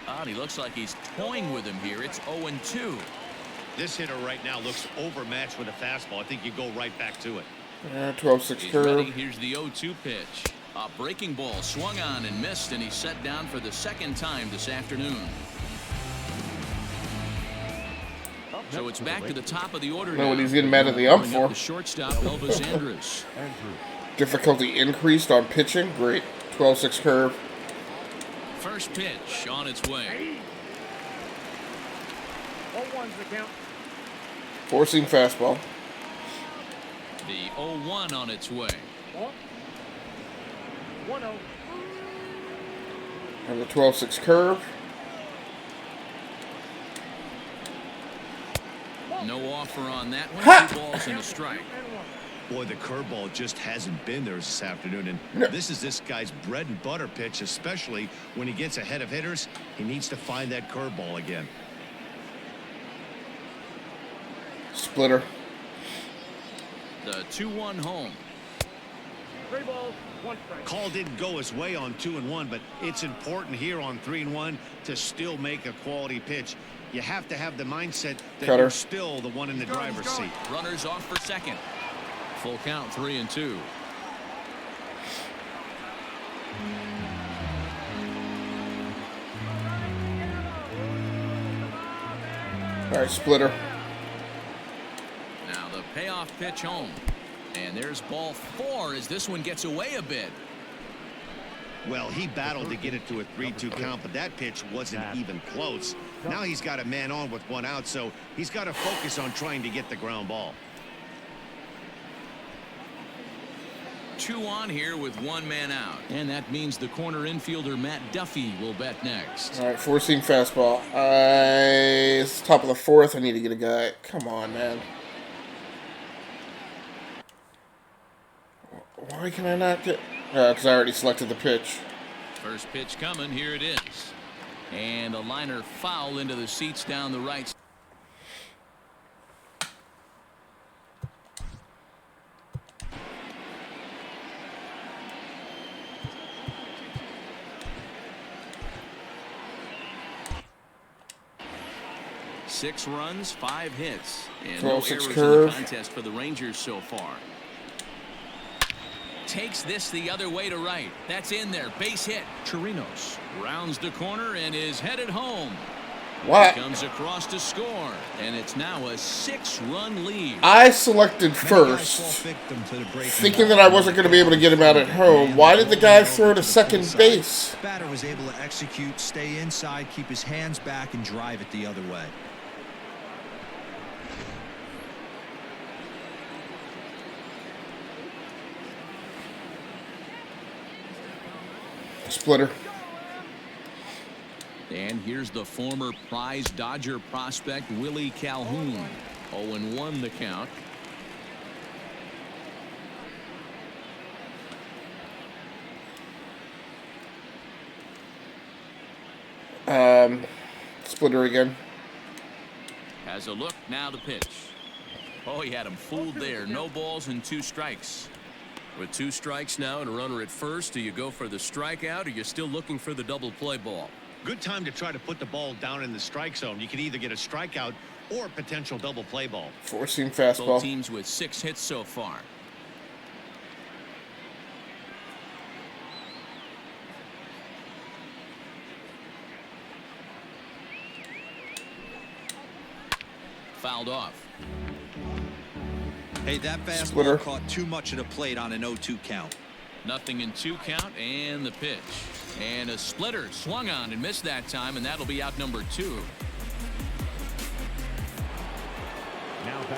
And he looks like he's toying with him here. It's 0-2. This hitter right now looks overmatched with a fastball. I think you go right back to it. 12-6 He's curve. ready. Here's the 0-2 pitch. A breaking ball swung on and missed, and he's set down for the second time this afternoon. So it's back to the top of the order Know now. what he's getting mad at the ump Bring up for. The shortstop, Elvis Andrus. Difficulty increased on pitching. Great. 12-6 curve. First pitch on its way. 0-1's the count. Four-seam fastball. The 0-1 on its way. 1-0. And the 12-6 curve. No offer on that one. Ha! 2 balls and a strike. Boy, the curveball just hasn't been there this afternoon, and this is this guy's bread and butter pitch, especially when he gets ahead of hitters. He needs to find that curveball again. Splitter. The 2-1 home. 3 balls, 1 strike. Call didn't go his way on 2-1, but it's important here on 3-1 to still make a quality pitch. You have to have the mindset that Cutter. you're still the one in the driver's seat. Runners off for second. Full count, 3-2. All right, splitter. Now the payoff pitch home. And there's ball 4 as this one gets away a bit. Well, he battled to get it to a 3-2 count, but that pitch wasn't even close. Now he's got a man on with 1 out, so he's got to focus on trying to get the ground ball. 2 on here with 1 man out. And that means the corner infielder Matt Duffy will bet next. All right, four-seam fastball. It's top of the 4th. I need to get a guy. Come on, man. Why can I not get... Because I already selected the pitch. First pitch coming. Here it is. And a liner foul into the seats down the right. 6 runs, 5 hits, and 12, no 6 errors curve. in the contest for the Rangers so far. Takes this the other way to right. That's in there. Base hit. Chirinos rounds the corner and is headed home. What? Comes across to score, and it's now a 6-run lead. I selected first, thinking that I wasn't going to be able to get him out at home. Why did the guy throw to second base? Batter was able to execute, stay inside, keep his hands back, and drive it the other way. Splitter. And here's the former prize Dodger prospect Willie Calhoun. 0-1 the count. Splitter again. Has a look, now the pitch. Oh, he had him fooled there. No balls and 2 strikes. With 2 strikes now and a runner at first, do you go for the strikeout or you're still looking for the double play ball? Good time to try to put the ball down in the strike zone. You can either get a strikeout or a potential double play ball. 4-seam fastball. Both teams with 6 hits so far. Fouled off. Hey, that fastball Splitter. caught too much of the plate on an 0-2 count. Nothing in 2 count, and the pitch. And a splitter swung on and missed that time, and that'll be out number 2.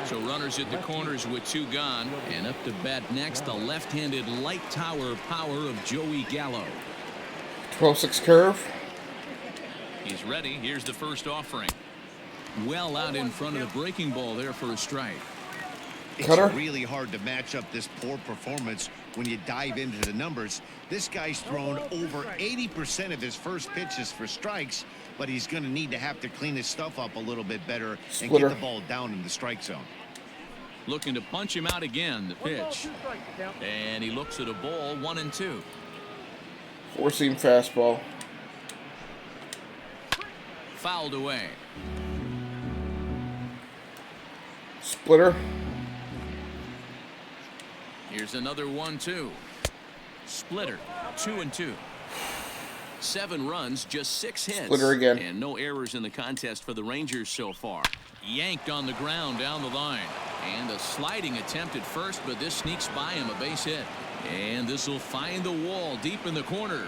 So runners at the corners with 2 gone, and up to bat next, the left-handed light tower power of Joey Gallo. 12-6 curve. He's ready. Here's the first offering. Well out in front of the breaking ball there for a strike. Cutter. It's really hard to match up this poor performance when you dive into the numbers. This guy's thrown over 80% of his first pitches for strikes, but he's going to need to have to clean his stuff up a little bit better and get the ball down in the strike zone. Looking to punch him out again, the pitch. And he looks at a ball, 1-2. 4-seam fastball. Fouled away. Splitter. Here's another 1-2. Splitter, 2-2. 7 runs, just 6 hits. Splitter again. And no errors in the contest for the Rangers so far. Yanked on the ground down the line. And a sliding attempt at first, but this sneaks by him, a base hit. And this will find the wall deep in the corner.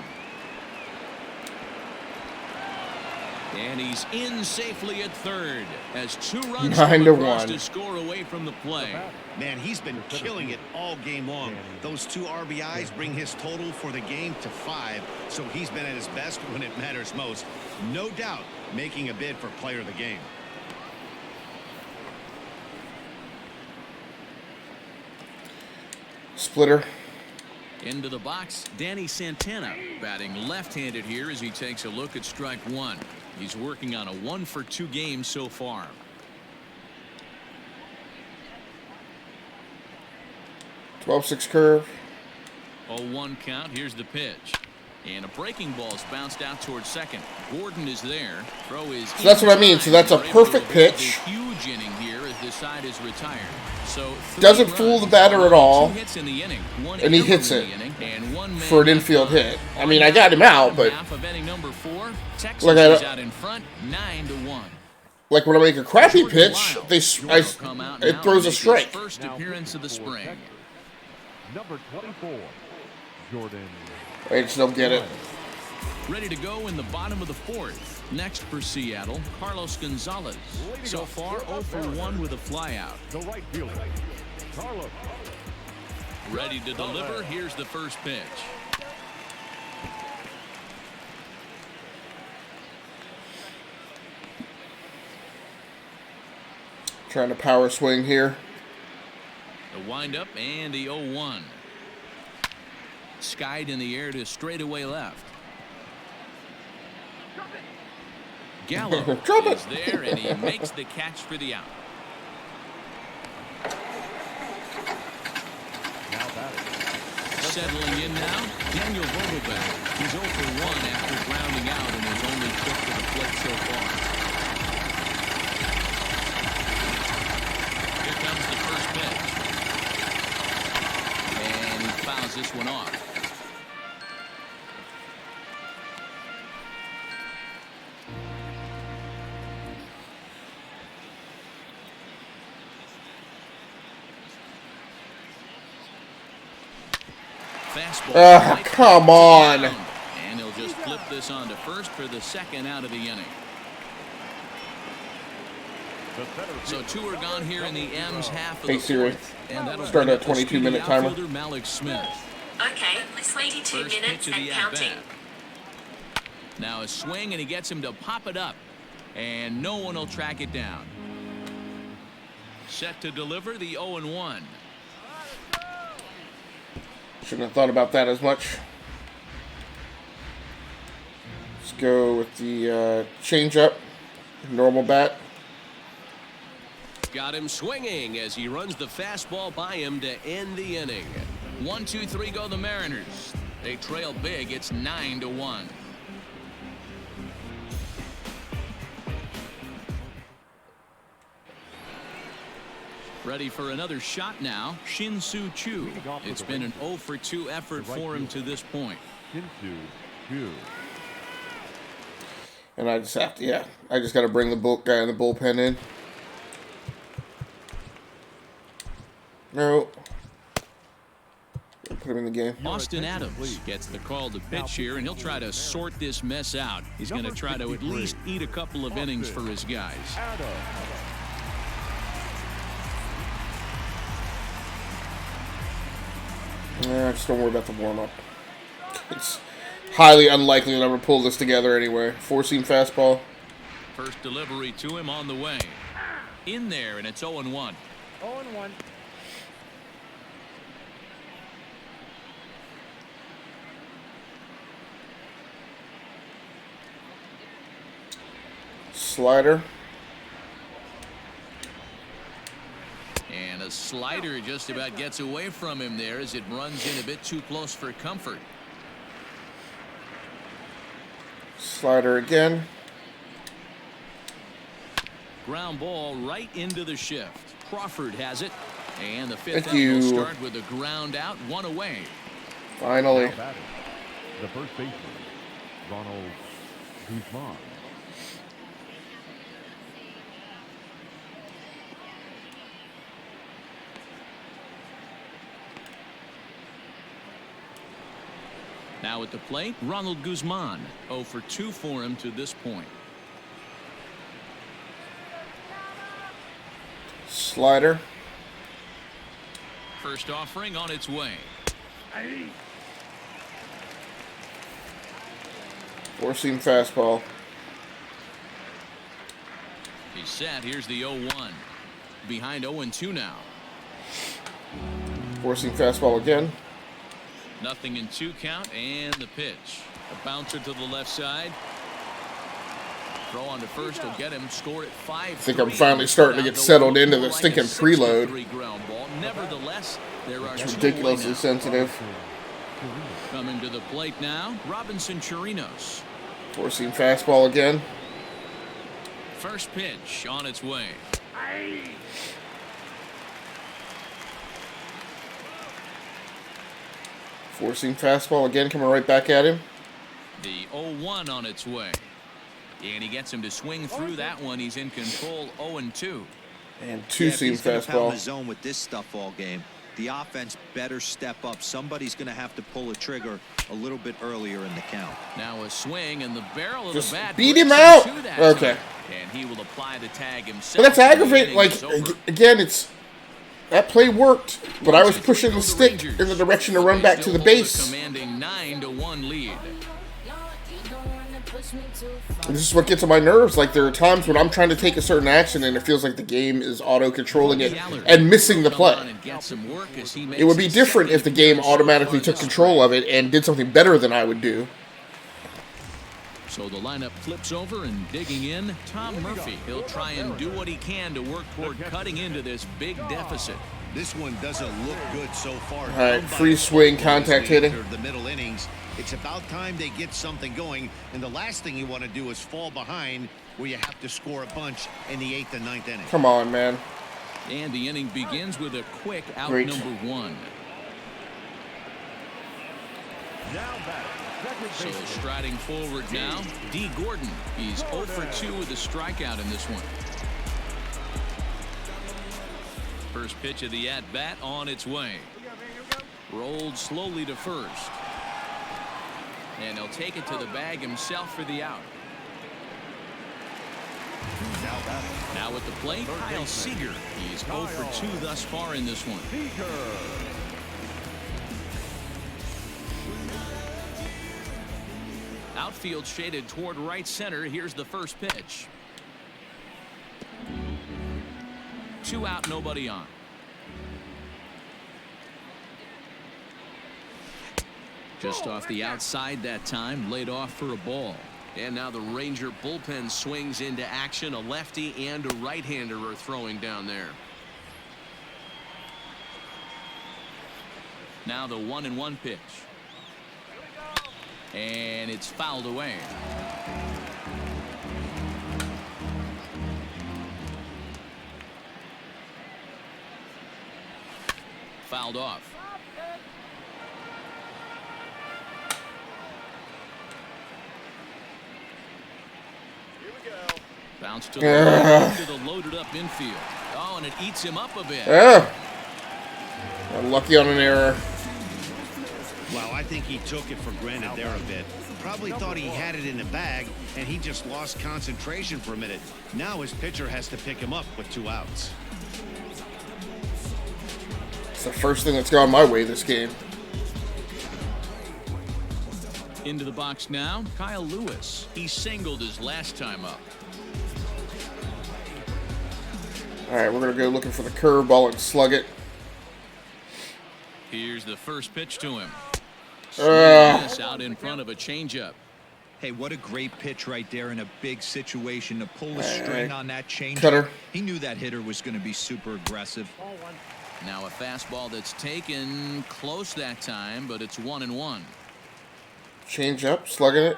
And he's in safely at third as 2 runs 9-1 to score away from the play. Man, he's been killing it all game long. Those 2 RBIs bring his total for the game to 5, so he's been at his best when it matters most. No doubt making a bid for player of the game. Splitter. Into the box, Danny Santana batting left-handed here as he takes a look at strike 1. He's working on a 1-for-2 game so far. 12-6 curve. 0-1 count. Here's the pitch. And a breaking ball is bounced out towards second. Gordon is there. Throw is So that's what I mean. So that's a perfect pitch. Huge inning here as the side is retired. So doesn't fool the batter at all. 2 hits in the inning, 1 and he error hits in it the inning, and 1 man for an infield hit. I mean, I got him out, but half of inning number 4, Texas like is out in front, 9-1. Like when I make a crappy pitch, it throws a strike. First appearance of the spring. Number 24, Jordan. I just don't get it. Ready to go in the bottom of the 4th. Next for Seattle, Carlos Gonzalez. So far, 0 for 1 with a flyout. The right fielder, Carlos. Ready to deliver. Here's the first pitch. Trying to power swing here. The windup and the 0-1. Skied in the air to straightaway left. Gallo is there, and he makes the catch for the out. Settling in now, Daniel Vogelbach. He's 0 for 1 after grounding out and his only trip to the plate so far. fastball. Ah, come on. And he'll just flip this on to first for the second out of the inning. So 2 are gone here in the M's half of the fourth. And that'll start a 22-minute timer. Malik Smith. Okay, 22 First minutes pitch of and the counting. at-bat. Now a swing, and he gets him to pop it up. And no one will track it down. Set to deliver the 0-1. Shouldn't have thought about that as much. Let's go with the change-up. Normal bat. Got him swinging as he runs the fastball by him to end the inning. 1, 2, 3 go the Mariners. They trail big. It's 9-1. Ready for another shot now, Shin-Soo Choo. It's been an 0 for 2 effort for him to this point. Shin-Soo Choo. And I just have to, I just got to bring the guy in the bullpen in. No. Put him in the game. Austin Adams gets the call to pitch here, and he'll try to sort this mess out. He's going to try to at least eat a couple of innings for his guys. Just don't worry about the warm-up. It's highly unlikely that I'm going to pull this together anyway. 4-seam fastball. First delivery to him on the way. In there, and it's 0-1. 0-1. Slider. And a slider just about gets away from him there as it runs in a bit too close for comfort. Slider again. Ground ball right into the shift. Crawford has it. And the fifth Thank you. will start with a ground out, 1 away. Finally. The first baseman, Ronald Guzman. Now at the plate, Ronald Guzman. 0 for 2 for him to this point. Slider. First offering on its way. 4-seam fastball. He's set. Here's the 0-1. Behind 0-2 now. 4-seam fastball again. Nothing in 2 count, and the pitch. A bouncer to the left side. Throw on to first will get him. Score at 5-3. I think I'm finally starting to get settled into the stinking preload. Nevertheless, there are It's ridiculously sensitive. Coming to the plate now, Robinson Chirinos. 4-seam fastball again. First pitch on its way. Four-seam fastball again, coming right back at him. The 0-1 on its way. And he gets him to swing through that one. He's in control. 0-2. And 2-seam fastball. fastball. Zone with this stuff all game. The offense better step up. Somebody's going to have to pull a trigger a little bit earlier in the count. Now a swing, and the barrel of Just the bat. beat him out. Okay. And he will apply the tag himself. But that's aggravating. Like, again, it's... That play worked, but I was pushing the stick in the direction to run back to the base. Commanding 9-1 lead. And this is what gets on my nerves. Like, there are times when I'm trying to take a certain action and it feels like the game is auto-controlling it and missing the play. It would be different if the game automatically took control of it and did something better than I would do. So the lineup flips over, and digging in, Tom Murphy. He'll try and do what he can to work toward cutting into this big deficit. This one doesn't look good so far. All right, free swing, contact hitting. The middle innings. It's about time they get something going, and the last thing you want to do is fall behind where you have to score a bunch in the 8th and 9th inning. Come on, man. And the inning begins with a quick out Great. number 1. So striding forward now, D. Gordon. He's 0 for 2 with a strikeout in this one. First pitch of the at-bat on its way. Rolled slowly to first. And he'll take it to the bag himself for the out. Now at the plate, Kyle Seager. He's 0 for 2 thus far in this one. Outfield shaded toward right center. Here's the first pitch. 2 out, nobody on. Just off the outside that time, laid off for a ball. And now the Ranger bullpen swings into action. A lefty and a right-hander are throwing down there. Now the 1-1 pitch. And it's fouled away. Fouled off. Bounce to the loaded up infield. Oh, and it eats him up a bit. Unlucky on an error. Wow, I think he took it for granted there a bit. Probably thought he had it in the bag, and he just lost concentration for a minute. Now his pitcher has to pick him up with 2 outs. It's the first thing that's gone my way this game. Into the box now, Kyle Lewis. He singled his last time up. All right, we're going to go looking for the curveball and slug it. Here's the first pitch to him. This out in front of a changeup. Hey, what a great pitch right there in a big situation to pull the string on that changeup. Cutter. He knew that hitter was going to be super aggressive. Now a fastball that's taken close that time, but it's 1-1. Change up, slugging it.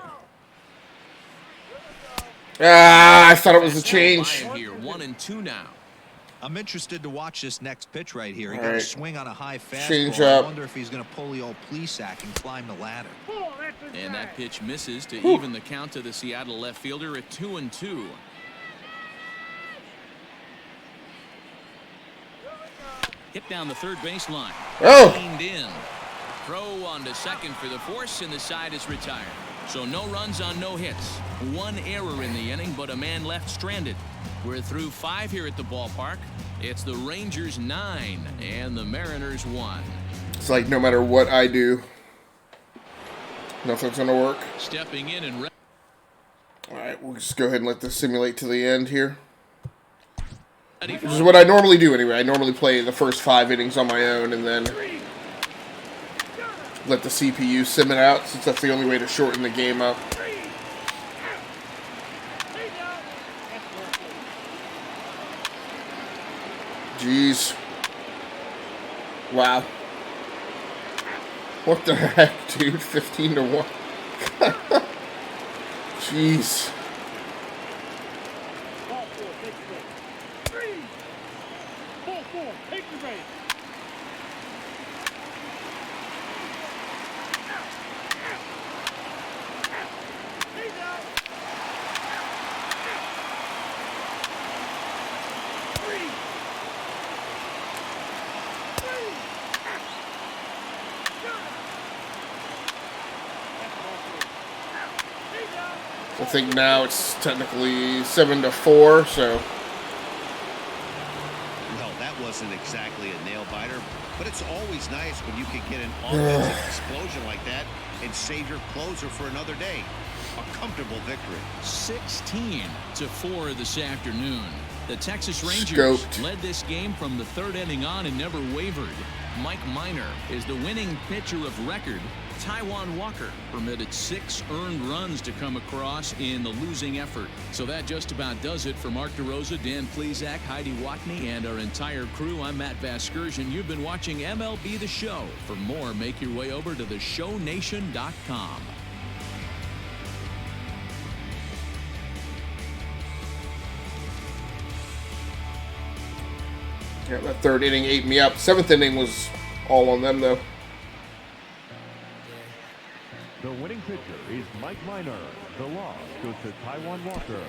I thought it was a change. Here, 1-2 now. I'm interested to watch this next pitch right here. He All got right. a swing on a high fastball. Change I up. wonder if he's going to pull the old Plesac and climb the ladder. And that pitch misses to even the count to the Seattle left fielder at 2-2. Hit down the third baseline. Leaned in. Throw on to second for the force, and the side is retired. So no runs on no hits. 1 error in the inning, but a man left stranded. We're through 5 here at the ballpark. It's the Rangers 9 and the Mariners 1. It's like no matter what I do, nothing's going to work. Stepping in and... All right, we'll just go ahead and let this simulate to the end here. Which is what I normally do anyway. I normally play the first 5 innings on my own and then let the CPU sim it out, since that's the only way to shorten the game up. Jeez. Wow. What the heck, dude? 15-1. Jeez. I think now it's technically 7-4, so. Well, that wasn't exactly a nail-biter, but it's always nice when you can get an offensive explosion like that and save your closer for another day. A comfortable victory. 16-4 this afternoon. The Texas Rangers led this game from the 3rd inning on and never wavered. Mike Minor is the winning pitcher of record. Taijuan Walker permitted 6 earned runs to come across in the losing effort. So that just about does it for Mark DeRosa, Dan Plesac, Heidi Watney, and our entire crew. I'm Matt Vasgersian. You've been watching MLB The Show. For more, make your way over to theshownation.com. Yeah, that 3rd inning ate me up. 7th inning was all on them, though. The winning pitcher is Mike Minor. The loss goes to Taijuan Walker.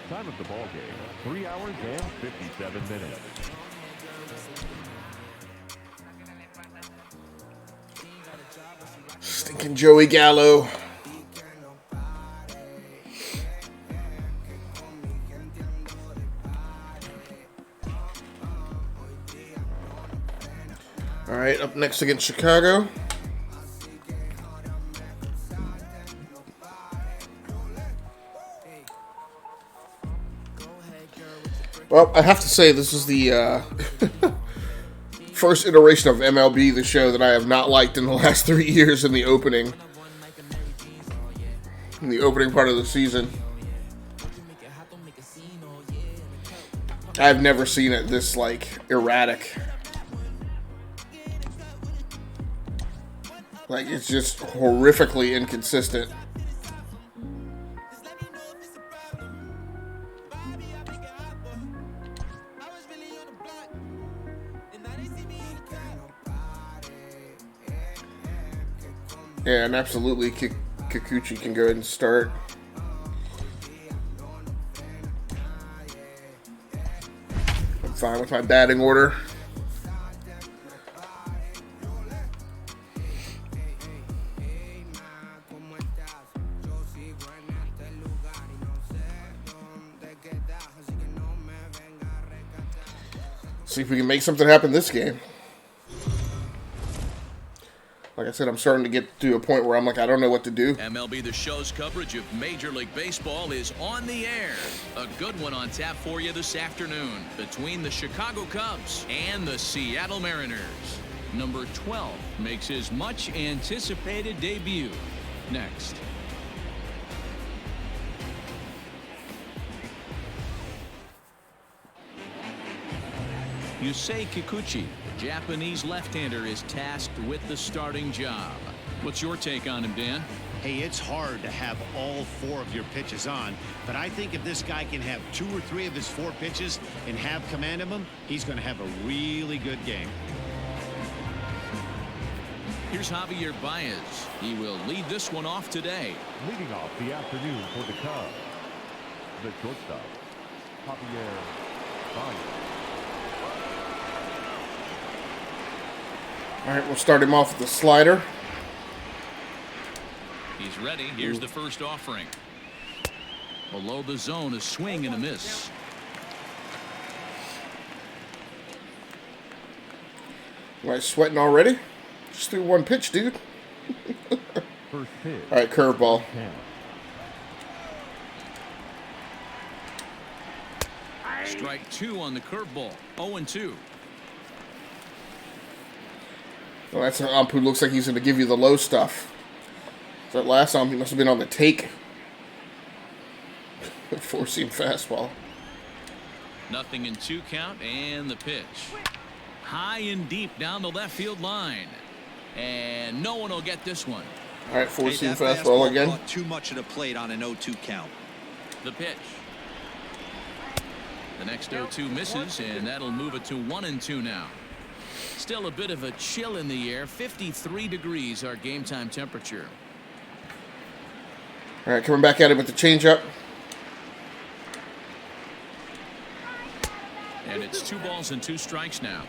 Time of the ball game, 3 hours and 57 minutes. Fucking Joey Gallo. All right, up next against Chicago. Well, I have to say this is the first iteration of MLB, the show that I have not liked in the last 3 years in the opening part of the season. I've never seen it this, like, erratic. Like, it's just horrifically inconsistent. Yeah, and absolutely Kikuchi can go ahead and start. I'm fine with my batting order. See if we can make something happen this game. Like I said, I'm starting to get to a point where I'm like, I don't know what to do. MLB The Show's coverage of Major League Baseball is on the air. A good one on tap for you this afternoon between the Chicago Cubs and the Seattle Mariners. Number 12 makes his much anticipated debut. Next. Yusei Kikuchi, Japanese left-hander, is tasked with the starting job. What's your take on him, Dan? Hey, it's hard to have all 4 of your pitches on, but I think if this guy can have 2 or 3 of his 4 pitches and have command of them, he's going to have a really good game. Here's Javier Baez. He will lead this one off today. Leading off the afternoon for the Cubs, the shortstop, Javier Baez. All right, we'll start him off with the slider. He's ready. Here's the first offering. Below the zone, a swing and a miss. Am I sweating already? Just threw 1 pitch, dude. First pitch. All right, curveball. Strike 2 on the curveball. 0-2. Well, that's an ump who looks like he's going to give you the low stuff. That last ump, he must have been on the take. 4-seam fastball. 0-2 count, and the pitch. High and deep down the left field line. And no one will get this one. All right, 4-seam Hey, that fastball again. brought too much of the plate on an 0-2 count. The pitch. The next 0-2 misses, and that'll move it to 1-2 now. Still a bit of a chill in the air. 53 degrees our game time temperature. All right, coming back at it with the changeup. And it's 2 balls and 2 strikes now.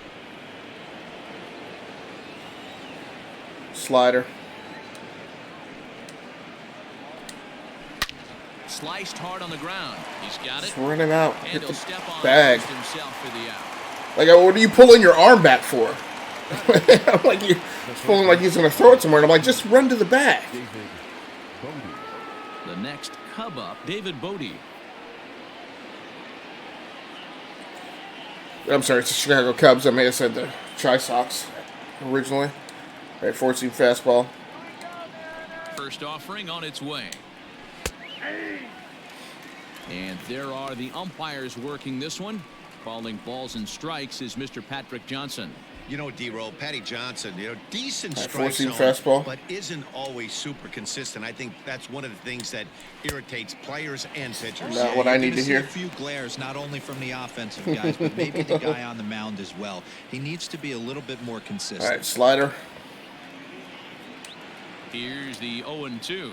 Slider. Sliced hard on the ground. He's got it. Just run him out. And Hit he'll the step on bag. himself for the out. Like, what are you pulling your arm back for? I'm like, he's pulling like he's going to throw it somewhere. And I'm like, just run to the bag. The next Cub up, David Bodie. I'm sorry, it's the Chicago Cubs. I may have said the Chi-Sox originally. All right, 4-seam fastball. First offering on its way. And there are the umpires working this one. Calling balls and strikes is Mr. Patrick Johnson. You know, D-Roll, Patty Johnson, decent All right, strike 4-seam zone, fastball. but isn't always super consistent. I think that's one of the things that irritates players and pitchers. Not what I need to hear. A few glares, not only from the offensive guys, but maybe the guy on the mound as well. He needs to be a little bit more consistent. All right, slider. Here's the 0-2.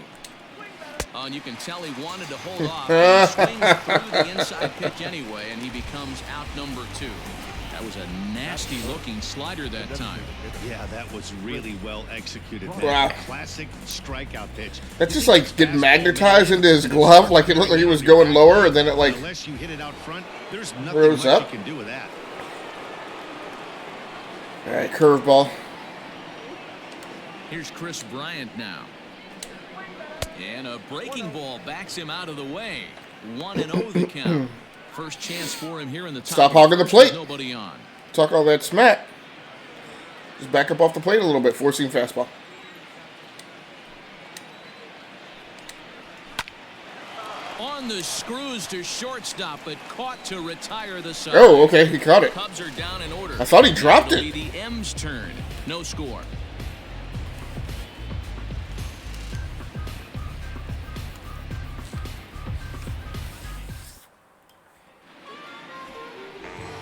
And you can tell he wanted to hold off. He swings through the inside pitch anyway, and he becomes out number 2. That That was a nasty-looking slider that time. Yeah, that was really well executed. Wow. Classic strikeout pitch. That just like did magnetize into his glove, like it looked like he was going lower, and then it like Unless you hit it out front, there's nothing rose much up. you can do with that. All right, curveball. Here's Chris Bryant now. And a breaking ball backs him out of the way. 1-0 the count. First chance for him here in the top. Stop hogging the plate. Nobody on. Talk all that smack. Just back up off the plate a little bit, forcing fastball. On the screws to shortstop, but caught to retire the side. Oh, okay, he caught it. Cubs are down in order. I thought he dropped It'll it. be the M's turn. No score.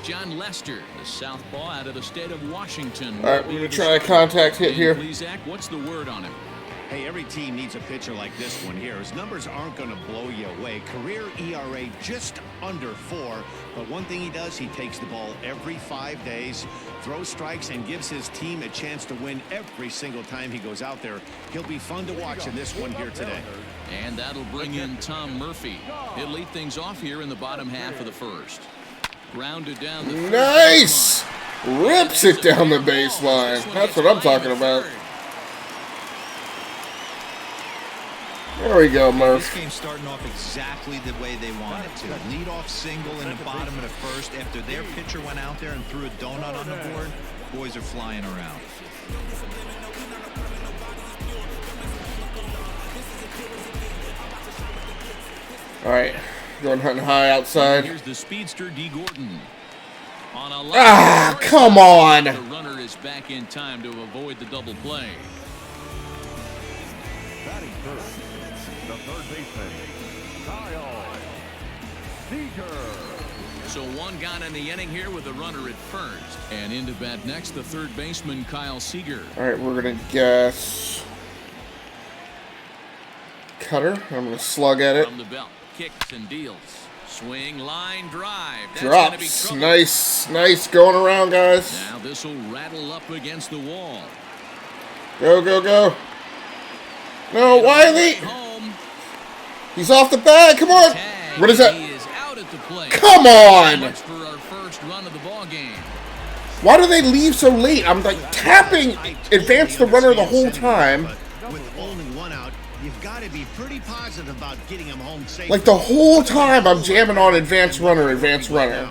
John Lester, the southpaw out of the state of Washington. All right, we're going to try a contact hit here. Please, Zach, what's the word on him? Hey, every team needs a pitcher like this one here. His numbers aren't going to blow you away. Career ERA just under 4. But one thing he does, he takes the ball every 5 days, throws strikes, and gives his team a chance to win every single time he goes out there. He'll be fun to watch in this one here today. And that'll bring in Tom Murphy. He'll lead things off here in the bottom half of the first. Grounded down the Nice! Rips it down the baseline. That's what I'm talking about. There we go, Murph. This game's starting off exactly the way they wanted to. Lead-off single in the bottom of the first. After their pitcher went out there and threw a donut on the board, boys are flying around. All right, going hunting high outside. Here's the speedster D. Gordon. On a Ah, come on! The runner is back in time to avoid the double play. Batting first, the third baseman, Kyle Seager. So one gone in the inning here with the runner at first. And into bat next, the third baseman, Kyle Seager. All right, we're going to guess cutter. I'm going to slug at it. From the belt, kicks and deals. Swing, line, drive. That's Drops. gonna be Nice going around, guys. now this will rattle up against the wall. Go, go, go. No, Wiley. Home. He's off the bag. Come on. Tag, What is that? He is out at the plate. Come on. Much for our first run of the ball game. Why do they leave so late? I'm like tapping advance the runner the whole time. With only one out, you've got to be pretty positive about getting him home safe. Like the whole time I'm jamming on advance runner, advance runner.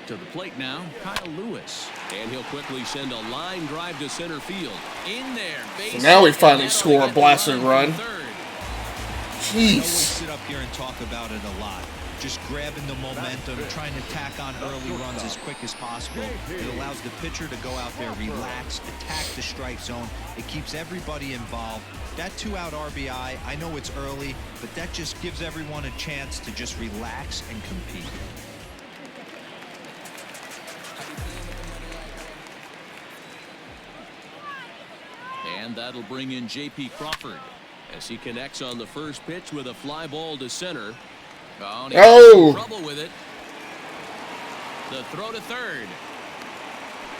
To the plate now, Kyle Lewis. And he'll quickly send a line drive to center field. In there, base. So now we hit, finally and score a that'll get the blasted line run. for third. I know we Jeez. sit up here and talk about it a lot. Just grabbing the momentum, trying to tack on early runs as quick as possible. It allows the pitcher to go out there, relax, attack the strike zone. It keeps everybody involved. That 2-out RBI, I know it's early, but that just gives everyone a chance to just relax and compete. And that'll bring in J.P. Crawford as he connects on the first pitch with a fly ball to center. Oh, and he has some trouble with it. The throw to third.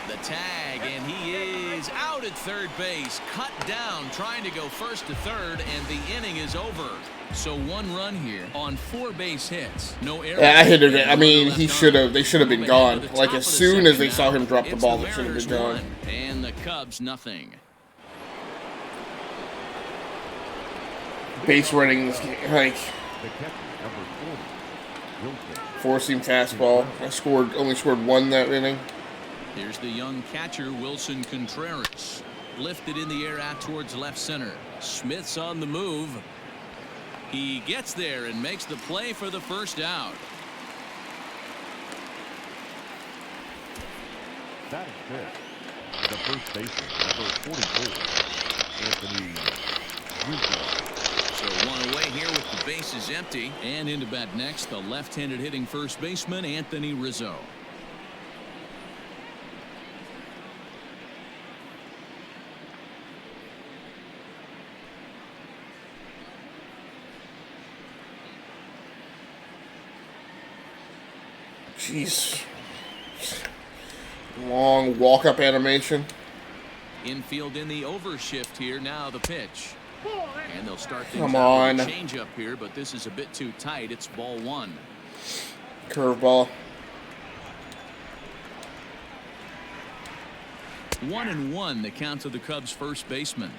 The tag, and he is out at third base. Cut down, trying to go first to third, and the inning is over. So one run here on 4 base hits. No error. Yeah, I hit it. I mean, they should have been gone. Like as soon as they saw him drop the ball, they should have been gone. And the Cubs nothing. Base running this game, like The catcher, number 40, Wilson. forcing fastball. I only scored 1 that inning. Here's the young catcher, Wilson Contreras. Lifted in the air out towards left center. Smith's on the move. He gets there and makes the play for the first out. Batting fifth, the first baseman, number 44, Anthony Rizzo. So one away here with the bases empty. And into bat next, the left-handed hitting first baseman, Anthony Rizzo. Jeez. Long walk-up animation. Infield in the overshift here. Now the pitch. And they'll start things Come out on. with a change up here, but this is a bit too tight. It's ball one. Curveball. 1-1, the count of the Cubs' first baseman.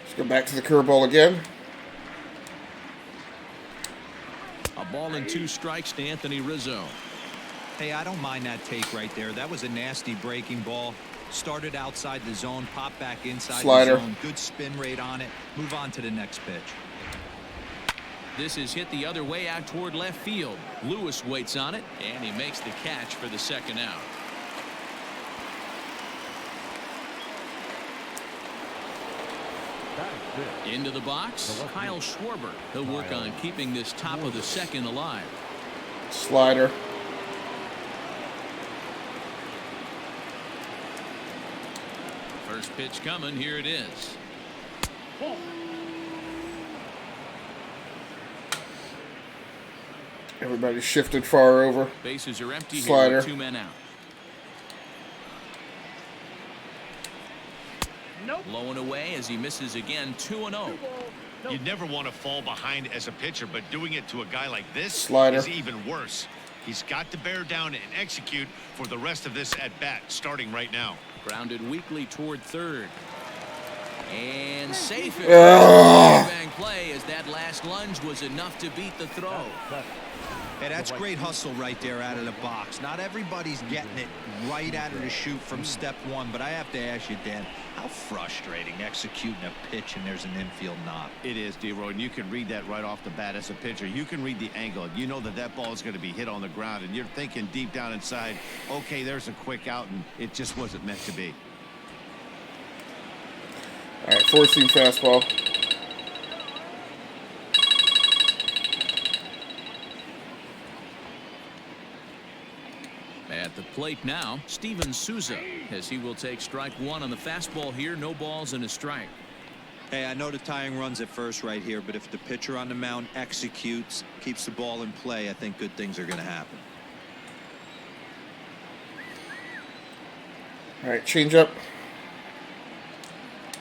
Let's go back to the curveball again. A ball and 2 strikes to Anthony Rizzo. Hey, I don't mind that take right there. That was a nasty breaking ball. Started outside the zone, popped back inside Slider. the zone. Good spin rate on it. Move on to the next pitch. This is hit the other way out toward left field. Lewis waits on it, and he makes the catch for the second out. Into the box, Kyle Schwarber. He'll work on keeping this top of the second alive. Slider. First pitch coming. Here it is. Everybody shifted far over. Bases are empty Slider. here with 2 men out. Low and away as he misses again. 2-0. You'd never want to fall behind as a pitcher, but doing it to a guy like this Slider. is even worse. He's got to bear down and execute for the rest of this at-bat, starting right now. Grounded weakly toward third. And safe. Ugh. Bang play as that last lunge was enough to beat the throw. Hey, that's great hustle right there out of the box. Not everybody's getting it right out of the chute from step one, but I have to ask you, Dan, how frustrating executing a pitch and there's an infield knock. It is, D-Roy, and you can read that right off the bat as a pitcher. You can read the angle. You know that that ball is going to be hit on the ground, and you're thinking deep down inside, okay, there's a quick out, and it just wasn't meant to be. All right, 4-seam fastball. At the plate now, Steven Souza, as he will take strike one on the fastball here. No balls and a strike. Hey, I know the tying runs at first right here, but if the pitcher on the mound executes, keeps the ball in play, I think good things are going to happen. All right, change up.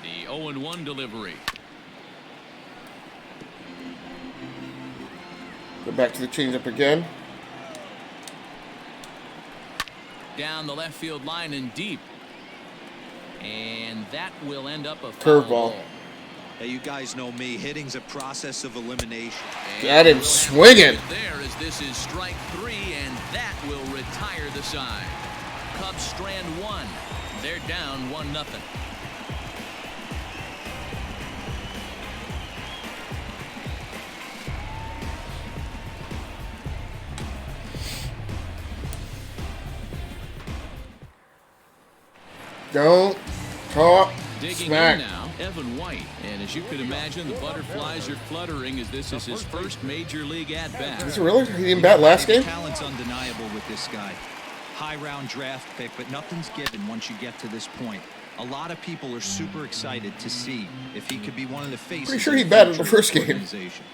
The 0-1 delivery. Go back to the change up again. Down the left field line and deep. And that will end up a Curveball. ball. Hey, you guys know me. Hitting's a process of elimination. Got him swinging. There, as this is strike 3, and that will retire the side. Cubs strand 1. They're down 1-0. Don't talk Digging smack. in now, Evan White. And as you could imagine, the butterflies are fluttering as this is his first major league at-bat. Is it really? He didn't bat last game? Talent's undeniable with this guy. High round draft pick, but nothing's given once you get to this point. A lot of people are super excited to see if he could be one of the faces. Pretty sure he batted the first game. Organization.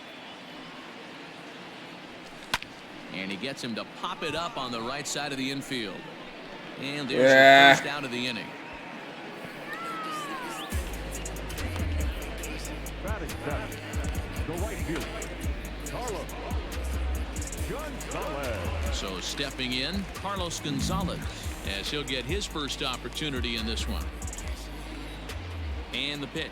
And he gets him to pop it up on the right side of the infield. And there's Yeah. the first out of the inning. Batting seven, the right fielder, Carlos Gonzalez. So stepping in, Carlos Gonzalez, as he'll get his first opportunity in this one. And the pitch.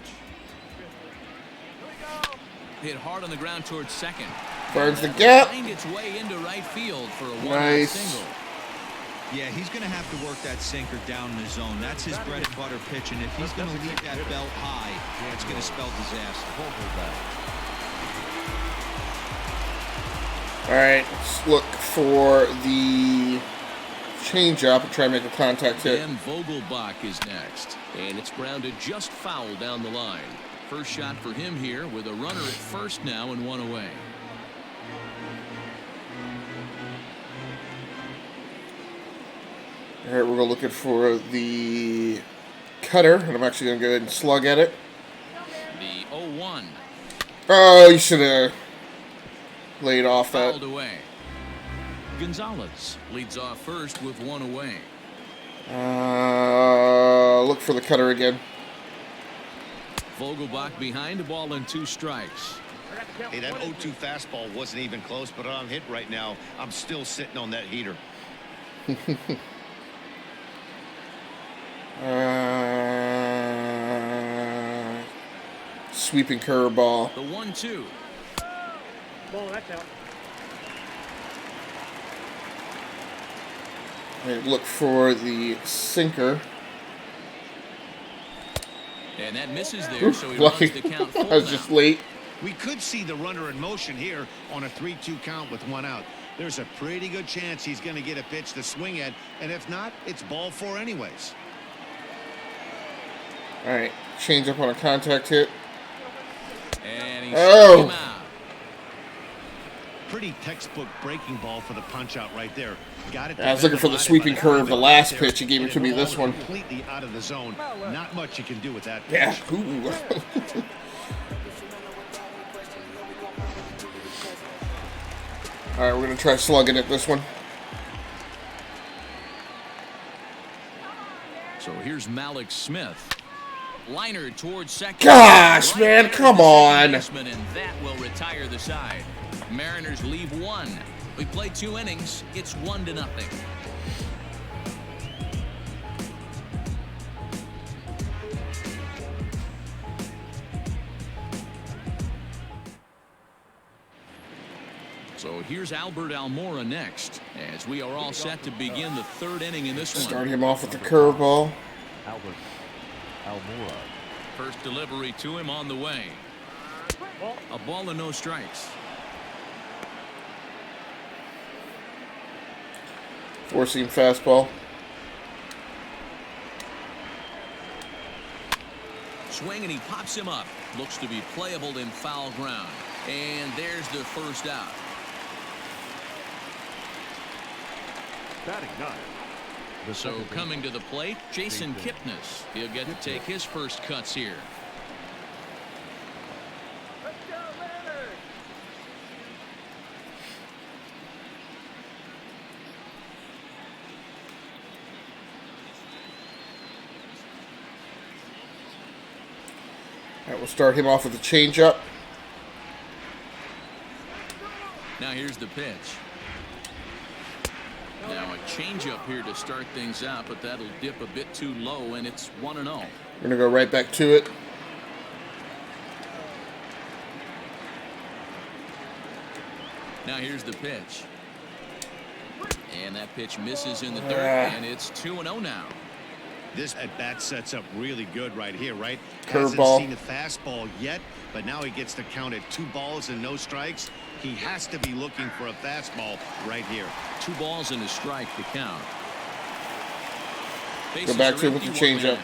Hit hard on the ground towards second. Burns the gap. Find its way into right field for a one-out Nice. single. Yeah, he's going to have to work that sinker down in the zone. That's his bread and butter pitch, and if he's going to leave that belt high, it's going to spell disaster. All right, let's look for the change-up and try to make a contact hit. Dan Vogelbach is next, and it's grounded just foul down the line. First shot for him here with a runner at first now and 1 away. All right, we're going to looking for the cutter, and I'm actually going to go ahead and slug at it. The 0-1 Oh, you should have laid off that. fouled away. Gonzalez leads off first with one away. Look for the cutter again. Vogelbach behind, a ball and 2 strikes. Hey, that 0-2 fastball wasn't even close, but on hit right now, I'm still sitting on that heater. Sweeping curveball. The 1-2. Ball, that's out. And look for the sinker. And that misses there, so he Lucky. runs the count full I was now. just late. We could see the runner in motion here on a 3-2 count with 1 out. There's a pretty good chance he's going to get a pitch to swing at, and if not, it's ball 4 anyways. All right, change up on a contact hit. And he Oh. struck him out. Pretty textbook breaking ball for the punch out right there. Got it. I was looking for the sweeping curve. The last pitch, he gave it to me. This one. Completely out of the zone. Not much you can do with that pitch. Yeah. Ooh. All right, we're gonna try slugging it this one. So here's Malik Smith. Liner towards second. Gosh, man, come on. And that will retire the side. Mariners leave 1. We played 2 innings. It's 1-0. So here's Albert Almora next, as we are all set to begin the 3rd inning in this one. Start him off with the curveball. Albert Almora. First delivery to him on the way. A ball and no strikes. Four-seam fastball. Swing and he pops him up. Looks to be playable in foul ground. And there's the first out. Batting 9. So coming to the plate, Jason Kipnis. He'll get to take his first cuts here. All right, we'll start him off with a changeup. Now here's the pitch. Now a changeup here to start things out, but that'll dip a bit too low, and it's 1-0. We're gonna go right back to it. Now here's the pitch. And that pitch misses in the dirt, and it's 2-0 now. This at-bat sets up really good right here, right? Curveball. Hasn't seen a fastball yet, but now he gets to count at 2 balls and no strikes. He has to be looking for a fastball right here. 2 balls and a strike to count. Go back to it with the changeup.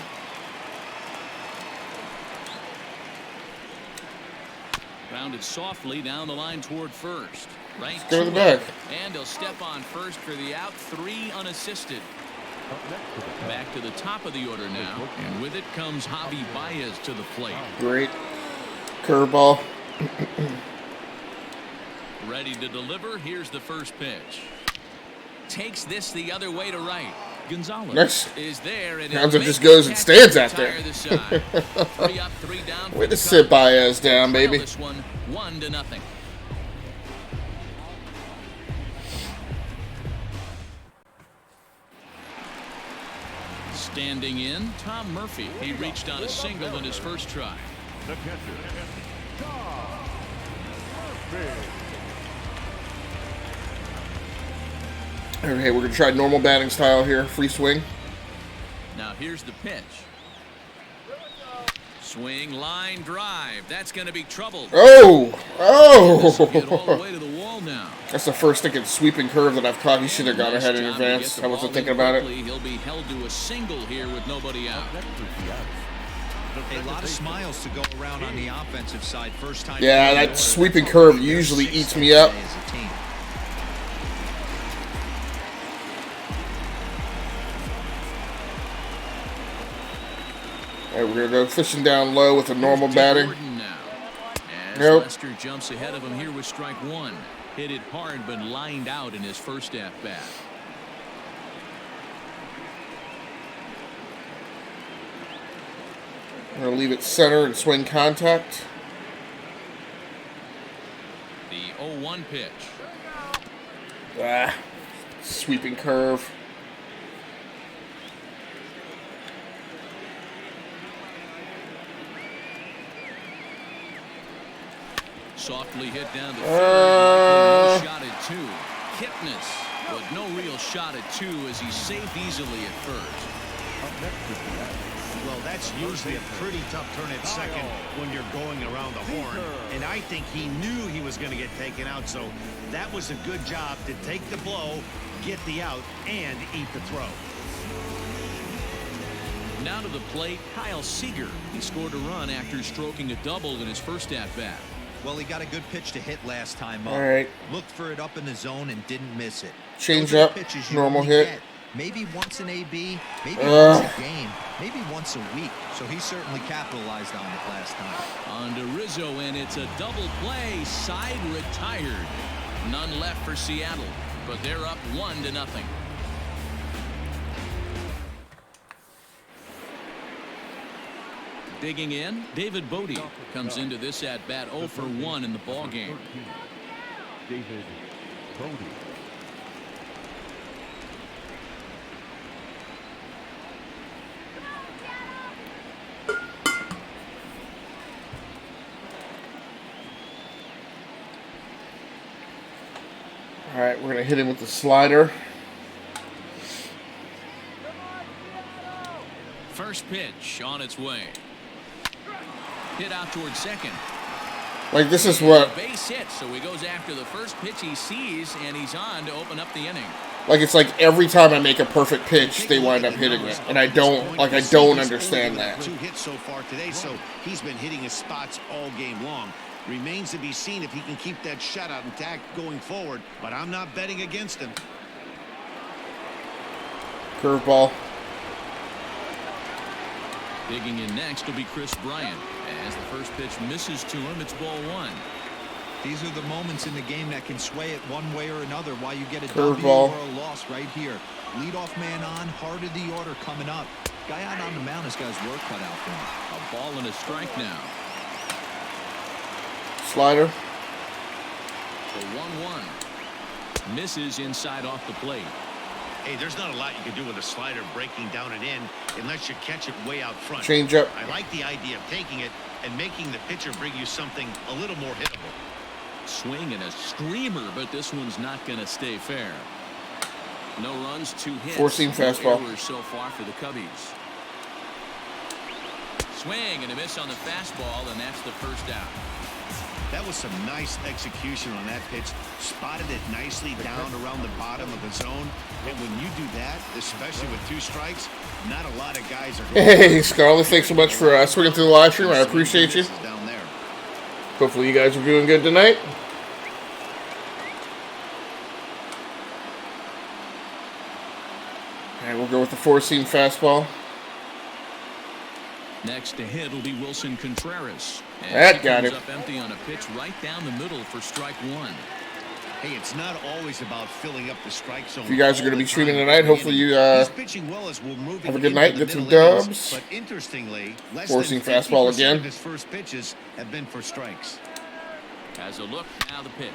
Grounded softly down the line toward first. Right. Go to the back. And he'll step on first for the out. 3 unassisted. Back to the top of the order now. And with it comes Javi Baez to the plate. Great. Curveball. Ready to deliver. Here's the first pitch. Takes this the other way to right. Gonzalez Nice. is there. And Gonzalez just goes and stands out there. 3 up, 3 down. Way to sit Baez down, baby. This one 1-0. Standing in, Tom Murphy. He reached on a single in his first try. The catcher, Tom Murphy. Okay, we're gonna try normal batting style here. Free swing. Now here's the pitch. Swing, line drive. That's going to be trouble. Oh! This will get all the way to the wall now. That's the first thinking sweeping curve that I've caught. He should have gone ahead in advance. I wasn't thinking about it. He'll be held to a single here with nobody out. A lot of smiles to go around on the offensive side. First time. Yeah, that sweeping curve usually eats me up. All right, we're gonna go fishing down low with a normal batting. Nope. Nope. Lester jumps ahead of him here with strike 1. Hit it hard, but lined out in his first at-bat. I'm going to leave it center and swing contact. The 0-1 pitch. Sweeping curve. Softly hit down the third. No shot at two. Kipnis, but no real shot at two as he's saved easily at first. Well, that's usually a pretty tough turn at second when you're going around the horn. And I think he knew he was going to get taken out, so that was a good job to take the blow, get the out, and eat the throw. Now to the plate, Kyle Seager. He scored a run after stroking a double in his first at-bat. Well, he got a good pitch to hit last time up. All right. Looked for it up in the zone and didn't miss it. Change up, normal hit. Maybe once an AB, maybe once a game, maybe once a week. So he certainly capitalized on it last time. On to Rizzo, and it's a double play. Side retired. None left for Seattle, but they're up 1-0. Digging in, David Bodie comes into this at-bat 0 for 1 in the ballgame. David Bodie. All right, we're going to hit him with the slider. First pitch on its way. Hit out towards second. Like, this is what... Base hit, so he goes after the first pitch he sees, and he's on to open up the inning. Like, it's like every time I make a perfect pitch, they wind up hitting it. And I don't understand that. 2 hits so far today, so he's been hitting his spots all game long. Remains to be seen if he can keep that shutout intact going forward, but I'm not betting against him. Curveball. Digging in next will be Chris Bryant. As the first pitch misses to him, it's ball 1. These are the moments in the game that can sway it one way or another. Why you get a Curveball. W or a loss right here. Leadoff man on, heart of the order coming up. Guy out on the mound has got his work cut out for him. A ball and a strike now. Slider. The 1-1. Misses inside off the plate. Hey, there's not a lot you can do with a slider breaking down and in unless you catch it way out front. Change up. I like the idea of taking it and making the pitcher bring you something a little more hittable. Swing and a screamer, but this one's not going to stay fair. No runs, 2 hits. 4-seam fastball. No errors so far for the Cubbies. Swing and a miss on the fastball, and that's the first out. That was some nice execution on that pitch. Spotted it nicely down around the bottom of the zone. And when you do that, especially with 2 strikes, not a lot of guys are going. Hey, Scarlett, thanks so much for swinging through the live stream. I appreciate you. Down there. Hopefully you guys are doing good tonight. And we'll go with the 4-seam fastball. Next to hit will be Wilson Contreras. That got it. Up empty on a pitch right down the middle for strike 1. Hey, it's not always about filling up the strike zone. If you guys are going to be streaming tonight, hopefully you have a good night, get some dubs. But interestingly, less 4-seam than fastball 50% again. of his first pitches have been for strikes. Has a look, now the pitch.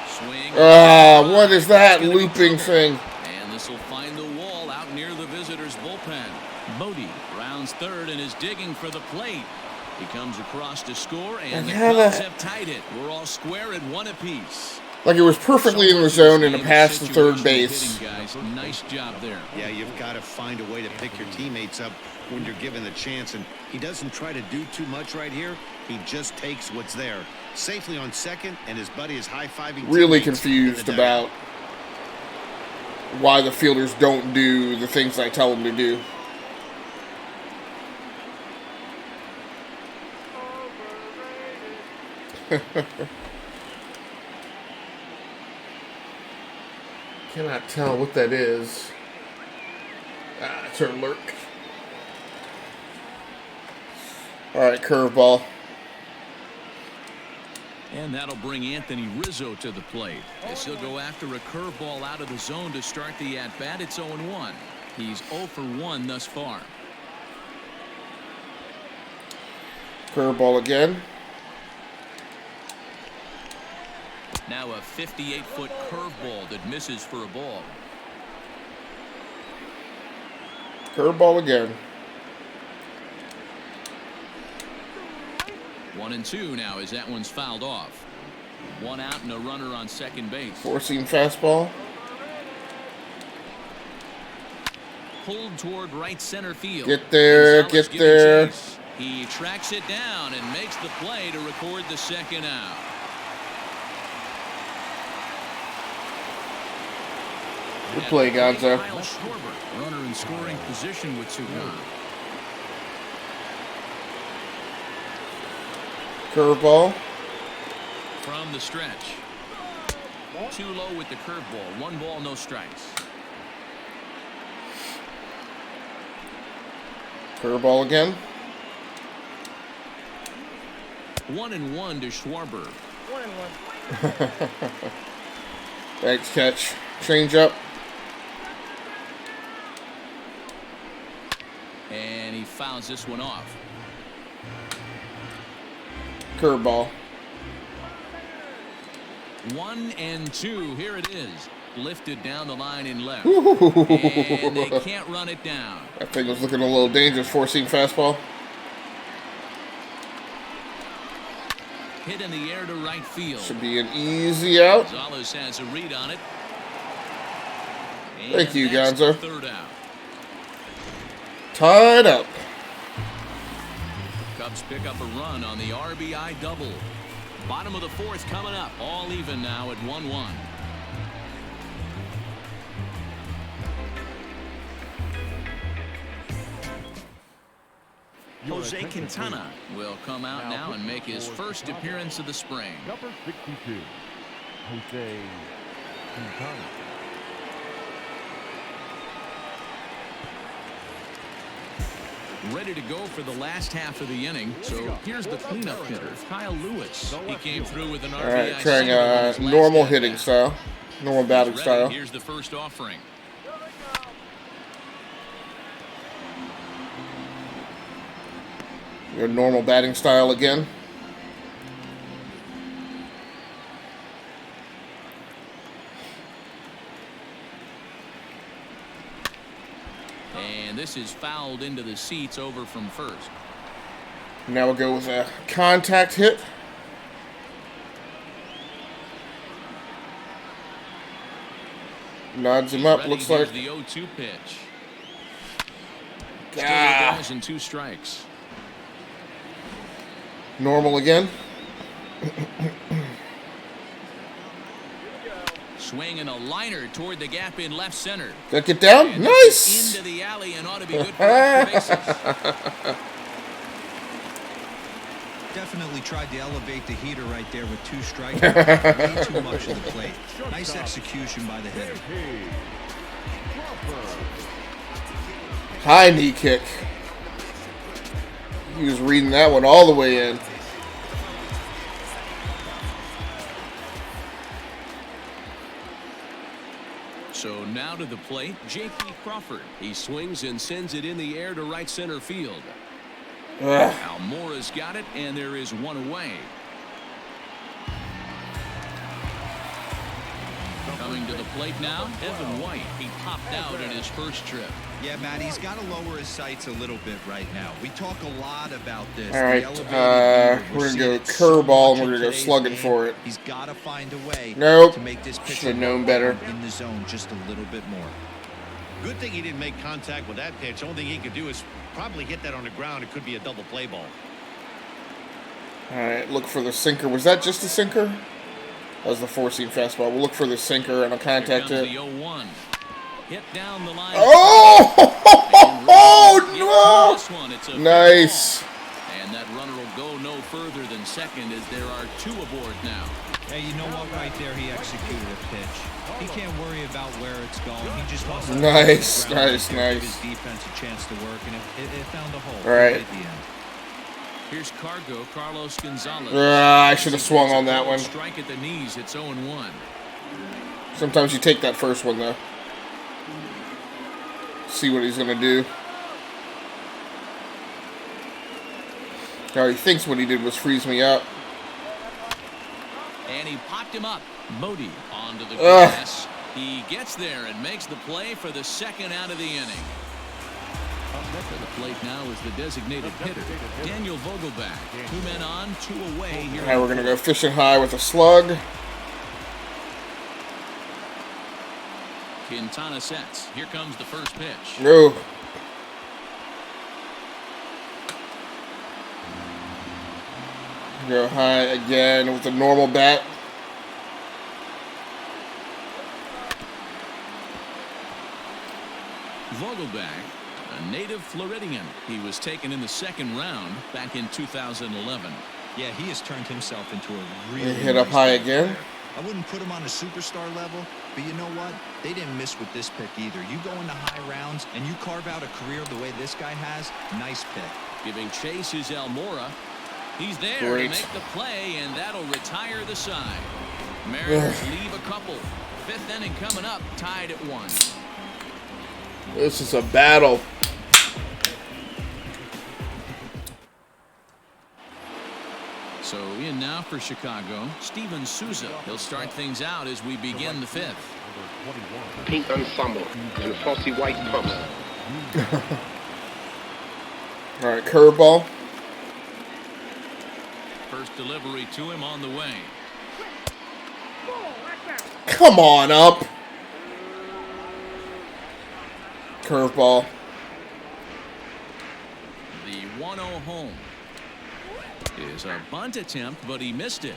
Swing. What is that looping thing? And this will find the wall out near the visitors' bullpen. Bodie rounds third and is digging for the plate. He comes across to score, and the Cubs have tied it. We're all square at 1 apiece. Like it was perfectly in the zone and a pass to third base. Guys, nice job there. Yeah, you've got to find a way to pick your teammates up when you're given the chance, and he doesn't try to do too much right here. He just takes what's there. Safely on second, and his buddy is high-fiving. Really confused about why the fielders don't do the things I tell them to do. Cannot tell what that is. It's her lurk. Alright, curveball. And that'll bring Anthony Rizzo to the plate. As he'll go after a curveball out of the zone to start the at-bat. It's 0-1. He's 0 for 1 thus far. Curveball again. Now a 58-foot curveball that misses for a ball. Curveball again. 1-2 now as that one's fouled off. 1 out and a runner on second base. Four-seam fastball. Pulled toward right center field. Get there, Gonzalez get there. chase. He tracks it down and makes the play to record the second out. Good play, Gonzo. Kyle Schwarber, runner in scoring position with 2 gone. Curveball. From the stretch. Too low with the curveball. 1 ball, no strikes. Curveball again. 1-1 to Schwarber. 1-1. Thanks, catch. Change up. And he fouls this one off. Curveball. 1-2. Here it is. Lifted down the line in left. Ooh. And they can't run it down. That thing was looking a little dangerous. Four-seam fastball. Hit in the air to right field. Should be an easy out. Gonzalez has a read on it. And Thank you, that's Gonzo. the third out. Tied up. Cubs pick up a run on the RBI double. Bottom of the 4th coming up. All even now at 1-1. Jose Quintana will come out now and make his first appearance of the spring. Number 62, Jose Quintana. Ready to go for the last half of the inning. So here's the cleanup hitter, Kyle Lewis. He came through with an RBI. All right, trying single in his last normal at-bat. hitting style. Normal batting Ready. style. Here's the first offering. Your normal batting style again. And this is fouled into the seats over from first. Now we'll go with a contact hit. Nods him up, Ready. looks Here's like. the 0-2 pitch. Ah. Still balls and 2 strikes. Normal again. Swinging a liner toward the gap in left center. Did that get down? And Nice! into the alley and ought to be good for extra bases. Definitely tried to elevate the heater right there with 2 strikes. Way too much of the plate. Nice execution by the hitter. High knee kick. He was reading that one all the way in. So now to the plate, J.P. Crawford. He swings and sends it in the air to right center field. Almora's got it, and there is 1 away. Coming to the plate now, Evan White. He popped out in his first trip. Yeah, Matt, he's got to lower his sights a little bit right now. We talk a lot about this. All right, we're going to go curveball, and we're going to go slugging for it. He's got to find a way Nope. to make this pitcher Should have known better. in the zone just a little bit more. Good thing he didn't make contact with that pitch. Only thing he could do is probably hit that on the ground. It could be a double play ball. All right, look for the sinker. Was that just a sinker? That was the 4-seam fastball. We'll look for the sinker and a contact Here hit. comes the 0-1. Hit down the line. Oh, This one, it's a no! Nice. ball. And that runner will go no further than second as there are 2 aboard now. Hey, you know what? Right there, he executed a pitch. He can't worry about where it's going. He just wants to Nice, give his nice. defense a chance to work, and it found a hole All right. at the end. Here's Carlos Gonzalez. I should have swung on that one. Strike at the knees. It's 0-1. Sometimes you take that first one, though. See what he's going to do. Now, he thinks what he did was freeze me up. And he popped him up. Modi onto the grass. He gets there and makes the play for the second out of the inning. Up to the plate now is the designated hitter, Daniel Vogelback. 2 men on, 2 away here. Now we're going to go fishing high with a slug. Quintana sets. Here comes the first pitch. No. Go high again with a normal bat. Vogelback, a native Floridian. He was taken in the second round back in 2011. Yeah, he has turned himself into a They really hit up high again. I wouldn't put him on a superstar level, but you know what? They didn't miss with this pick either. You go into high rounds and you carve out a career the way this guy has. Nice pick. Giving chase is Almora. He's there to make the play, and that'll retire the side. Mariners leave a couple. 5th inning coming up, tied at 1. This is a battle. So in now for Chicago, Steven Souza. He'll start things out as we begin the 5th. Pink ensemble and flossy white pumps. All right, curveball. First delivery to him on the way. Come on up. Curveball. The 1-0 home is a bunt attempt, but he missed it.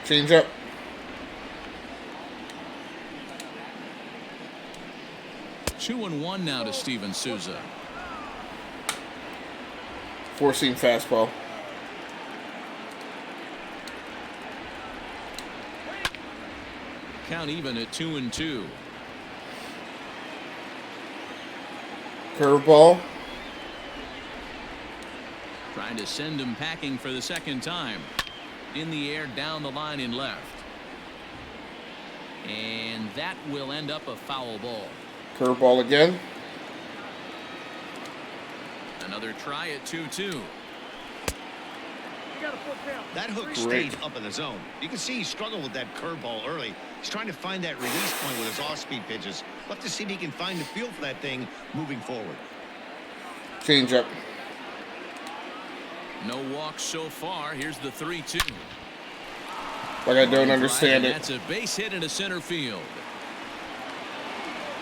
Change up. Two and one now to Steven Souza. Four-seam fastball. Count even at 2-2. Curveball. Trying to send him packing for the second time. In the air, down the line in left. And that will end up a foul ball. Curveball again. Another try at 2-2. That hook stayed up in the zone. You can see he struggled with that curveball early. He's trying to find that release point with his off-speed pitches. Love to see if he can find the feel for that thing moving forward. Change up. No walks so far. Here's the 3-2. Like I don't understand it. That's a base hit into center field.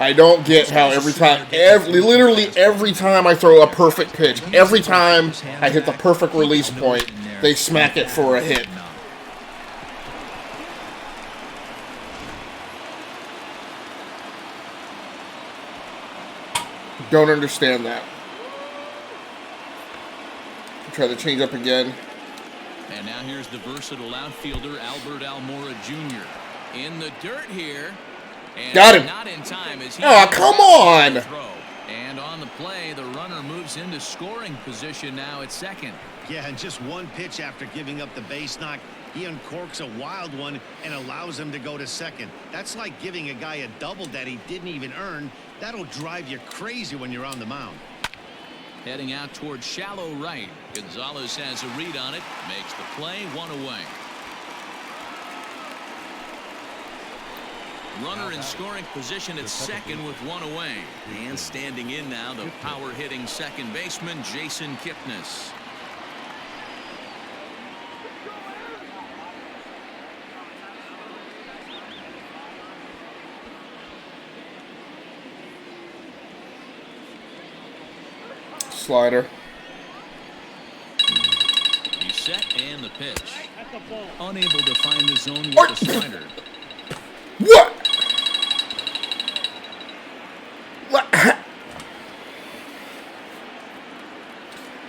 I don't get how literally every time I throw a perfect pitch, every time I hit the perfect release point, they smack it for a hit. Don't understand that. Try to change up again. And now here's the versatile outfielder Albert Almora Jr. in the dirt here. And got him. Not in time as he come on. And on the play, the runner moves into scoring position now at second. Yeah, and just one pitch after giving up the base knock, he uncorks a wild one and allows him to go to second. That's like giving a guy a double that he didn't even earn. That'll drive you crazy when you're on the mound. Heading out towards shallow right. Gonzalez has a read on it. Makes the play, 1 away. Runner in scoring position at second with 1 away. And standing in now, the power-hitting second baseman, Jason Kipnis. Slider. He's set and the pitch. Unable to find the zone with the slider. What?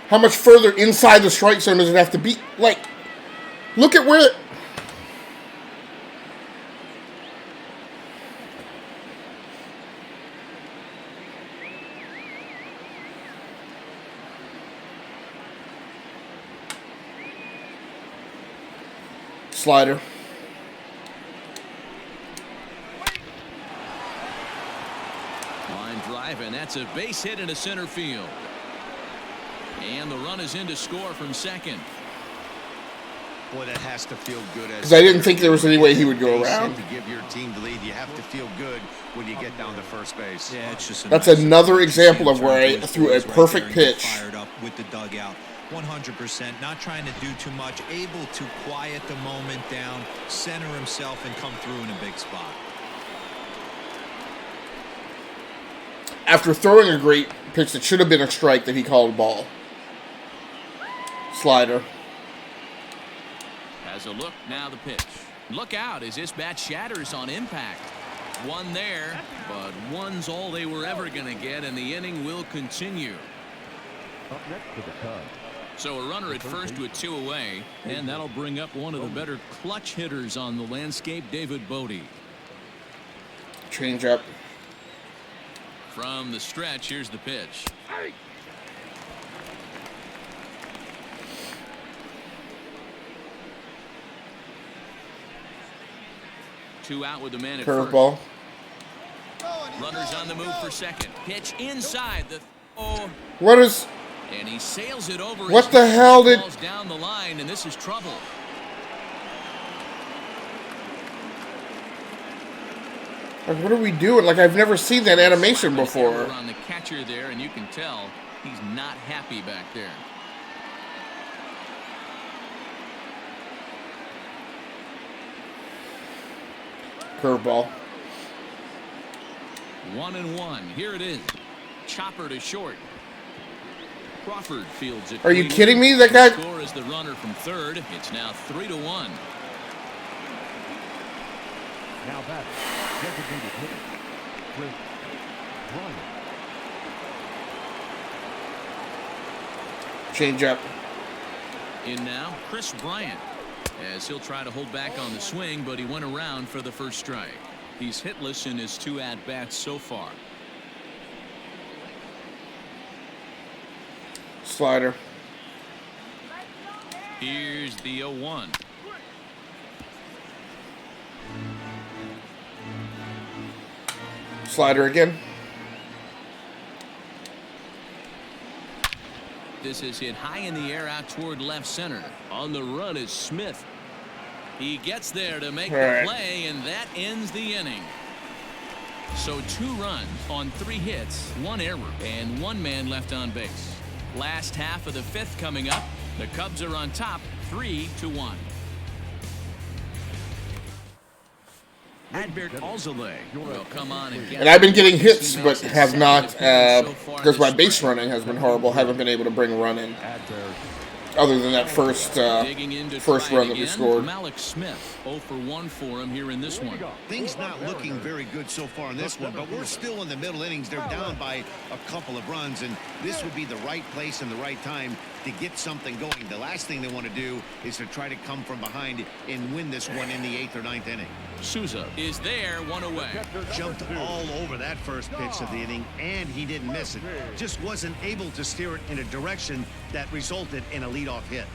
How much further inside the strike zone does it have to be? Like, look at where... Slider. Line drive, and that's a base hit into center field. And the run is in to score from second. Boy, that has to feel good. Because I didn't think there was any way he would go around. To give your team the lead, you have to feel good when you get down to first base. Yeah, it's just That's another example of where I threw a perfect pitch. Fired up with the dugout, 100%. Not trying to do too much, able to quiet the moment down, center himself, and come through in a big spot. After throwing a great pitch that should have been a strike that he called a ball. Slider. Has a look, now the pitch. Look out as this bat shatters on impact. One there, but one's all they were ever going to get, and the inning will continue. Up next for the Cubs. So a runner at first with 2 away, and that'll bring up one of the better clutch hitters on the landscape, David Bodie. Change up. From the stretch, here's the pitch. Two out with the man at Curveball. first. Runners on the move for second. Pitch inside the What is? and he sails it over. What the hell did? Falls down the line, and this is trouble. Like, what are we doing? Like, I've never seen that animation before. On the catcher there, and you can tell he's not happy back there. Curveball. 1-1. Here it is. Chopper to short. Crawford fields it. Are you kidding me? That guy. Score is the runner from third. It's now 3-1. Now that designated hitter, Chris Bryant. Change up. In now, Chris Bryant. As he'll try to hold back on the swing, but he went around for the first strike. He's hitless in his 2 at-bats so far. Slider. Here's the 0-1. Slider again. This is hit high in the air out toward left center. On the run is Smith. He gets there to make the play, and that ends the inning. So 2 runs on 3 hits, 1 error, and 1 man left on base. Last half of the 5th coming up. The Cubs are on top, 3-1. Adbert Alzolay will come on and get. And I've been getting hits, but have not, because my base running has been horrible. Haven't been able to bring a run in. Other than that first run that we scored. Malik Smith 0 for 1 for him here in this one. Things not looking very good so far in this one, but we're still in the middle innings. They're down by a couple of runs, and this would be the right place and the right time to get something going. The last thing they want to do is to try to come from behind and win this one in the 8th or 9th inning. Souza is there, 1 away. Jumped all over that first pitch of the inning, and he didn't miss it. Just wasn't able to steer it in a direction that resulted in a leadoff hit.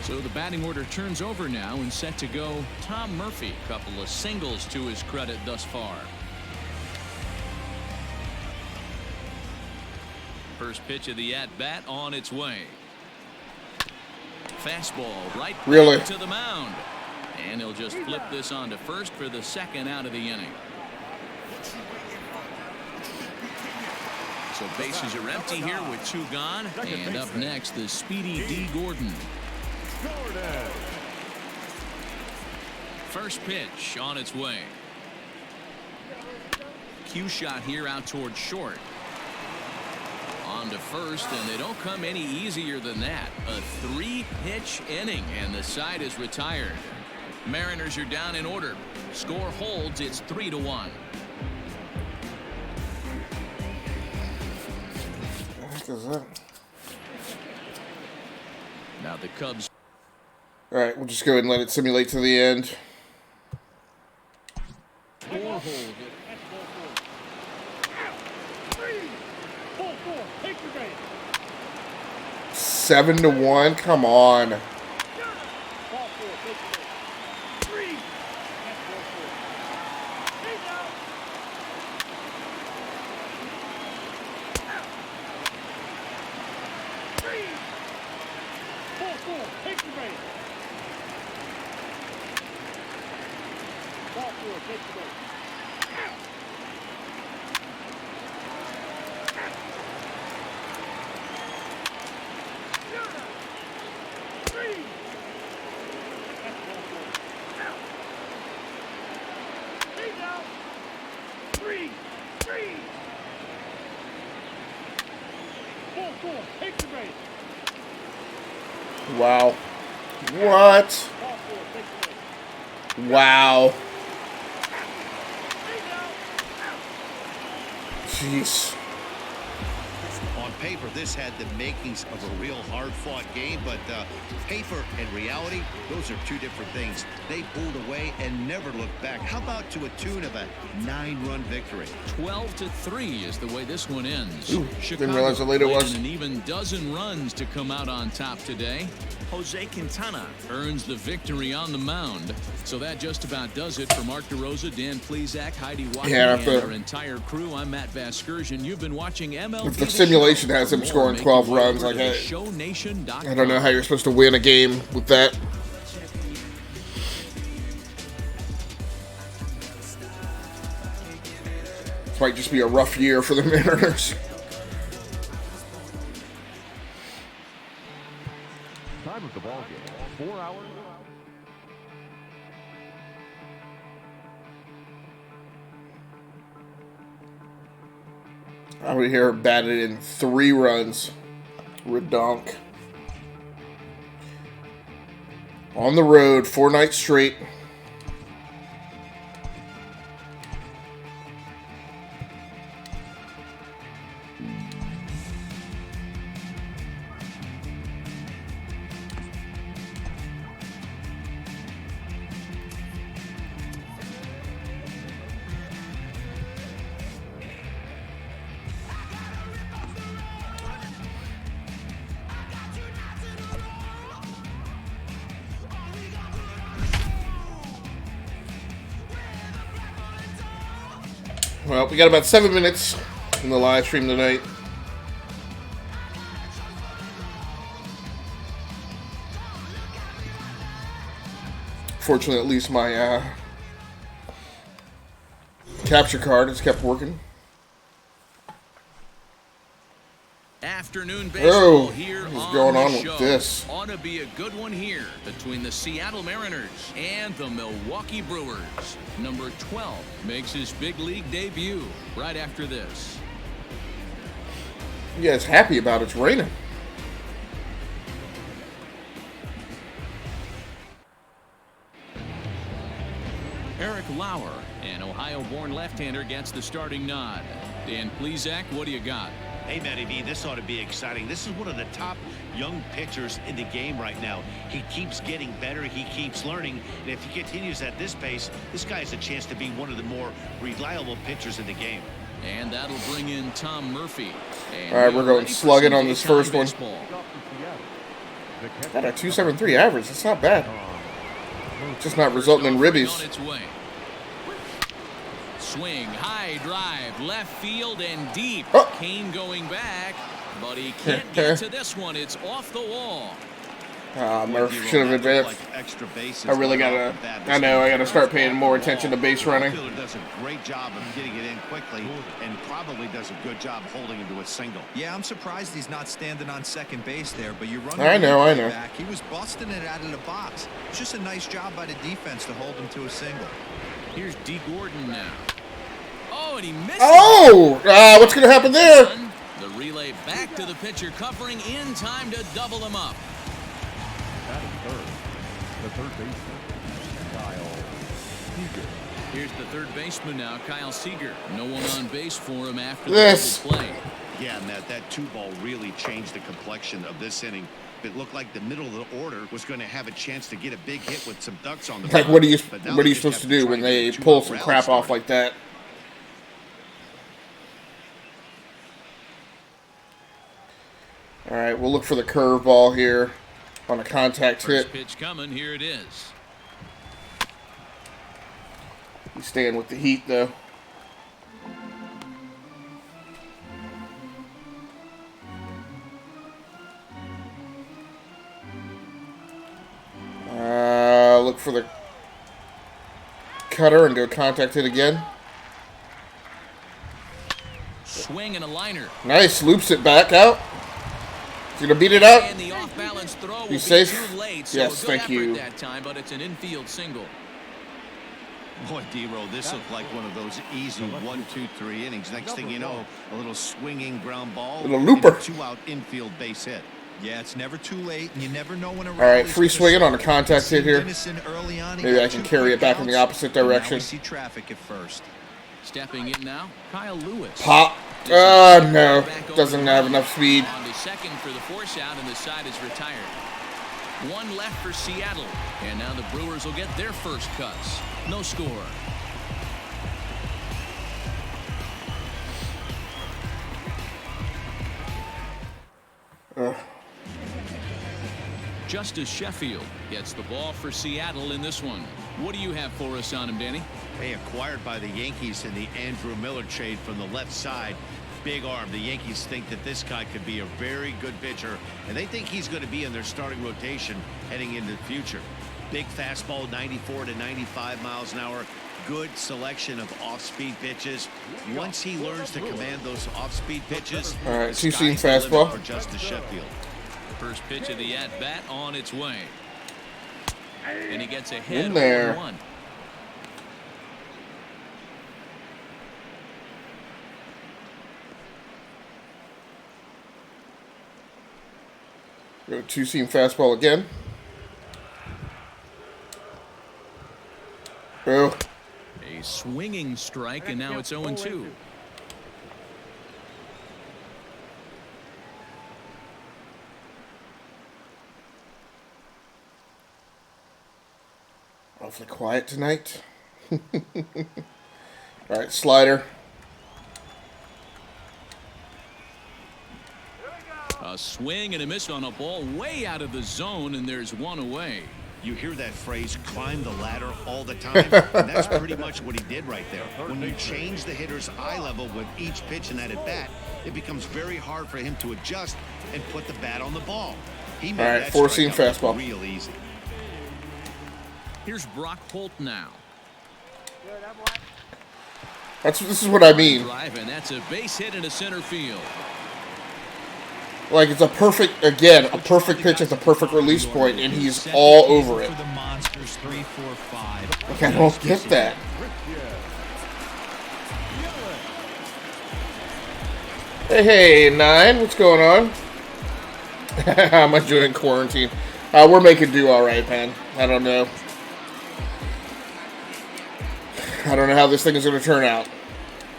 So the batting order turns over now and set to go Tom Murphy. Couple of singles to his credit thus far. First pitch of the at-bat on its way. Fastball right back to the mound. And he'll just flip this on to first for the 2nd out of the inning. So bases are empty here with 2 gone. And up next, the speedy D. Gordon. First pitch on its way. Cue shot here out toward short. On to first, and they don't come any easier than that. A 3-pitch inning, and the side is retired. Mariners are down in order. Score holds. It's 3-1. What is that? Now the Cubs. All right, we'll just go ahead and let it simulate to the end. 4 hold. 7-1. Come on. Wow. What? Wow. Jeez. On paper, this had the makings of a real hard-fought game, but paper and reality, those are two different things. They pulled away and never looked back. How about to a tune of a 9-run victory? 12-3 is the way this one ends. Ooh, didn't realize how late it was. An even dozen runs to come out on top today. Jose Quintana earns the victory on the mound. So that just about does it for Mark DeRosa, Dan Plesac, Heidi Watson, and our entire crew. I'm Matt Vasgersian. You've been watching MLB. If the simulation has him scoring 12 runs, like I don't know how you're supposed to win a game with that. This might just be a rough year for the Mariners. Time of the ball game, 4 hours. Over here batted in 3 runs. Redonk. On the road, 4 nights straight. Well, we got about 7 minutes in the live stream tonight. Fortunately, at least my capture card has kept working. Afternoon baseball here what's on going the on show. with this? Ought to be a good one here between the Seattle Mariners and the Milwaukee Brewers. Number 12 makes his big league debut right after this. You guys happy about it's raining? Eric Lauer, an Ohio-born left-hander, gets the starting nod. Dan Plesac, what do you got? Hey, Matty V, this ought to be exciting. This is one of the top young pitchers in the game right now. He keeps getting better. He keeps learning. And if he continues at this pace, this guy has a chance to be one of the more reliable pitchers in the game. And that'll bring in Tom Murphy. All right, we're going slugging on this first one. Got a 2.73 average. That's not bad. Just not resulting in ribbies. Swing, high drive, left field and deep. Kane going back, but he can't get to this one. It's off the wall. Murph should have advanced. I really gotta. I know I gotta start paying more attention to base running. Does a great job of getting it in quickly, and probably does a good job holding him to a single. Yeah, I'm surprised he's not standing on second base there, but you run. I know. Back. He was busting it out of the box. It's just a nice job by the defense to hold him to a single. Here's D. Gordon now. Oh, and he missed. Oh, what's gonna happen there? The relay back to the pitcher, covering in time to double him up. The third baseman, Kyle Seager. Here's the third baseman now, Kyle Seager. No one on base for him after this the double play. Yeah, Matt, that 2-ball really changed the complexion of this inning. It looked like the middle of the order was going to have a chance to get a big hit with some ducks on the like, mound. what are you supposed to do when they pull some crap off like that? All right, we'll look for the curveball here on a contact hit. First pitch coming. Here it is. He's staying with the heat, though. Look for the cutter and do a contact hit again. Swing and a liner. Nice, loops it back out. He's gonna beat it out. And the off-balance throw will He's be safe. too late, so Yes, a good thank you. effort that time, but it's an infield single. Boy, D-Roll, this looked like one of those easy 1, 2, 3 innings. Next thing you know, a little swinging ground ball. Little looper. And a 2-out infield base hit. Yeah, it's never too late, and you never know when a All right, free swinging on a contact hit here. Maybe Maybe I can carry it back in the opposite direction. We see traffic at first. Stepping in now, Kyle Lewis. Pop. No. Doesn't have enough speed. On to second for the force out, and the side is retired. One left for Seattle, and now the Brewers will get their first cuts. No score. Justice Sheffield gets the ball for Seattle in this one. What do you have for us on him, Danny? They acquired by the Yankees in the Andrew Miller trade from the left side. Big arm. The Yankees think that this guy could be a very good pitcher, and they think he's going to be in their starting rotation heading into the future. Big fastball, 94 to 95 miles an hour. Good selection of off-speed pitches. Once he learns to command those off-speed pitches, all right, the two-seam sky's the limit fastball for Justice Sheffield. First pitch of the at-bat on its way. And he gets ahead in there. 1-1. Go two-seam fastball again. Oh. A swinging strike, and now it's 0-2. Awfully quiet tonight. All right, slider. A swing and a miss on a ball way out of the zone, and there's one away. You hear that phrase, climb the ladder, all the time. And that's pretty much what he did right there. When you change the hitter's eye level with each pitch in that at-bat, it becomes very hard for him to adjust and put the bat on the ball. He made all right, that four-seam strikeout fastball. real easy. Here's Brock Holt now. This is what I mean. Drive, and that's a base hit into center field. Like, it's a perfect pitch at the perfect release point, and he's all over it. Like, I don't get that. Hey, 9, what's going on? How am I doing in quarantine? We're making do all right, man. I don't know. I don't know how this thing is going to turn out.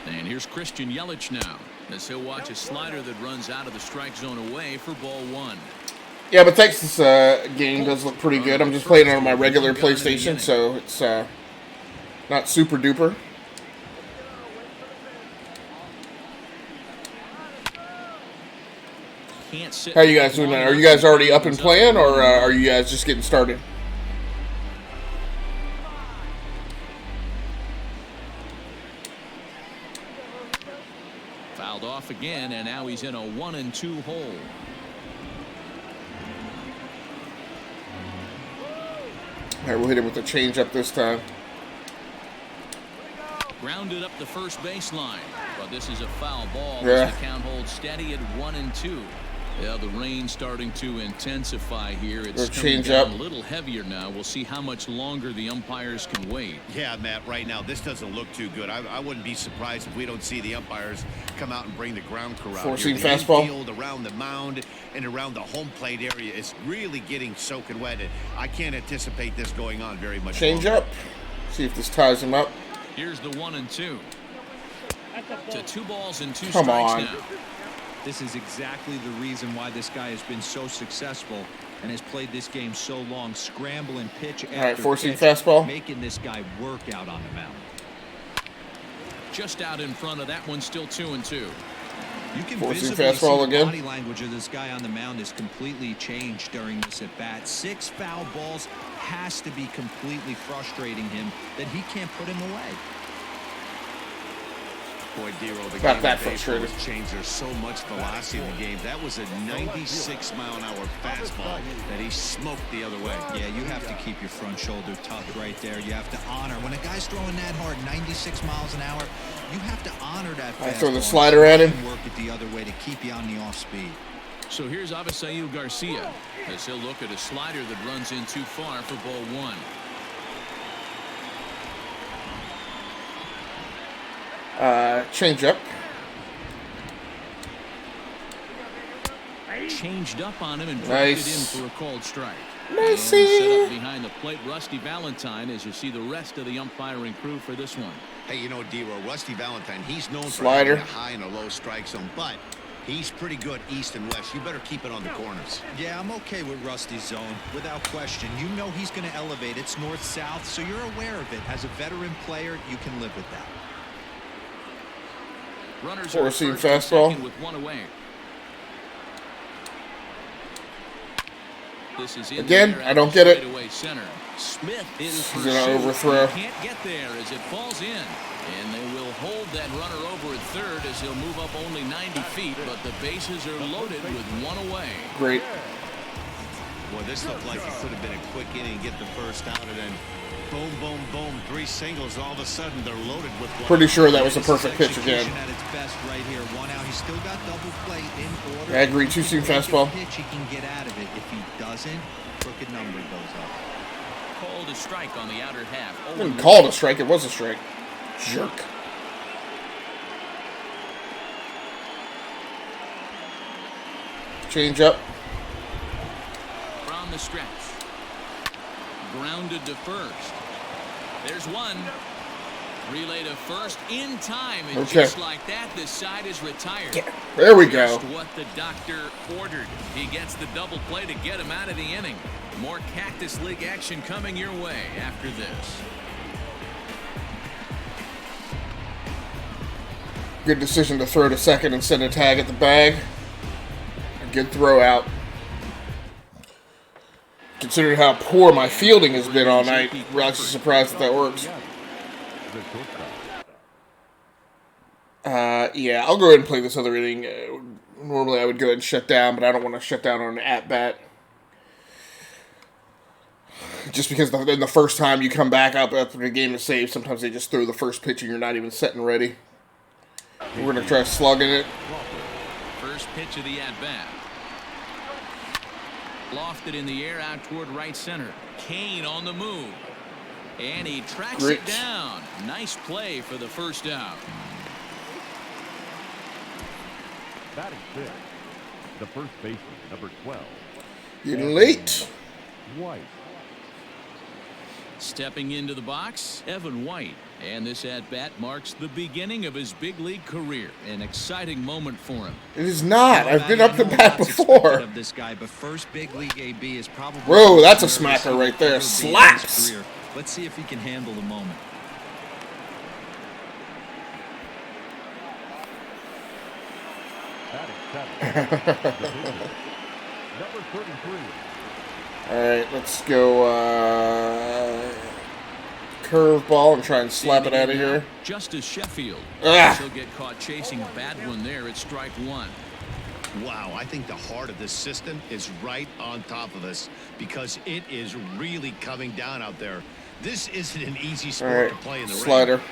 And here's Christian Yelich now, as he'll watch a slider that runs out of the strike zone away for ball 1. Yeah, but Texas game does look pretty good. I'm just playing it on my regular PlayStation, so it's not super duper. How are you guys doing that? Are you guys already up and playing, or are you guys just getting started? Fouled off again, and now he's in a 1-2 hole. All right, we'll hit him with the changeup this time. Grounded up the first baseline, but this is a foul ball. Yeah. As the count holds steady at 1-2. Yeah, the rain starting to intensify here. It's coming down a little heavier now. We'll see how much longer the umpires can wait. Yeah, Matt, right now this doesn't look too good. I wouldn't be surprised if we don't see the umpires come out and bring the ground crew out. Four-seam The fastball. infield, around the mound and around the home plate area is really getting soaking wet. I can't anticipate this going on very much Change longer. up. See if this ties him up. Here's the 1-2. To 2 balls and 2 Come strikes on. now. This is exactly the reason why this guy has been so successful and has played this game so long. Scramble and pitch after All right, four-seam pitch, fastball. making this guy work out on the mound. Just out in front of that one, still 2-2. You can Forcing visibly fastball see the again. body language of this guy on the mound is completely changed during this at bat. 6 foul balls has to be completely frustrating him that he can't put him away. Boy, Dero, the Not game that of baseball frustrated. has changed. There's so much velocity in the game. That was a 96-mile-an-hour fastball that he smoked the other way. Yeah, you have to keep your front shoulder tucked right there. You have to honor. When a guy's throwing that hard, 96 miles an hour, you have to honor that fastball. I throw the slider at him. And work it the other way to keep you on the off speed. So here's Avisail Garcia as he'll look at a slider that runs in too far for ball 1. Change up. Changed up on him and dropped it in for a called strike. Nice. And set up behind the plate, Rusty Valentine, as you see the rest of the umpiring crew for this one. Hey, you know, Dero, Rusty Valentine, he's known Slider. for having a high and a low strike zone, but he's pretty good east and west. You better keep it on the corners. Yeah, I'm okay with Rusty's zone, without question. You know he's going to elevate. It's north-south, so you're aware of it. As a veteran player, you can live with that. Runners Four are seam first and fastball. second with 1 away. This is in Again, the air I don't out get it. straightaway center. Smith in for He's gonna shoot. overthrow. He can't get there as it falls in. And they will hold that runner over at third as he'll move up only 90 feet, but the bases are loaded with 1 away. Great. Boy, this looked like it could have been a quick inning, get the first out, and then boom, boom, boom, 3 singles. All of a sudden, they're loaded with one. Pretty sure that was a perfect pitch again. At its best right here. 1 out. He's still got double play in order. I agree. 2-seam fastball. Pitch, he can get out of it. If he doesn't, crooked number goes up. Called a strike on the outer half. I didn't call it a strike. It was a strike. Jerk. Change up. From the stretch. Grounded to first. There's one. Relay to first in time, and Okay. just like that, this side is retired. Yeah, there we go. Just what the doctor ordered. He gets the double play to get him out of the inning. More Cactus League action coming your way after this. Good decision to throw to second and send a tag at the bag. A good throw out. Considering how poor my fielding has been all night, we're actually surprised that that works. Yeah, I'll go ahead and play this other inning. Normally I would go ahead and shut down, but I don't want to shut down on an at-bat. Just because then the first time you come back up after the game is saved, sometimes they just throw the first pitch and you're not even set and ready. We're going to try slugging it. First pitch of the at-bat. Lofted in the air out toward right center. Kane on the move. And he tracks it down. Nice play for the first out. Batting fifth, the first baseman, number 12. Getting late. White. Stepping into the box, Evan White. And this at-bat marks the beginning of his big league career. An exciting moment for him. It is not. I've been up the bat before. Of this guy, but first big league AB is probably. Whoa, that's a smacker right there. Slaps. Let's see if he can handle the moment. Number 33. Alright, let's go curveball and try and slap it out of here. Justice Sheffield. Ah. He'll get caught chasing a bad one there at strike 1. Wow, I think the heart of this system is right on top of us because it is really coming down out there. This isn't an easy sport to play in the slider. rain.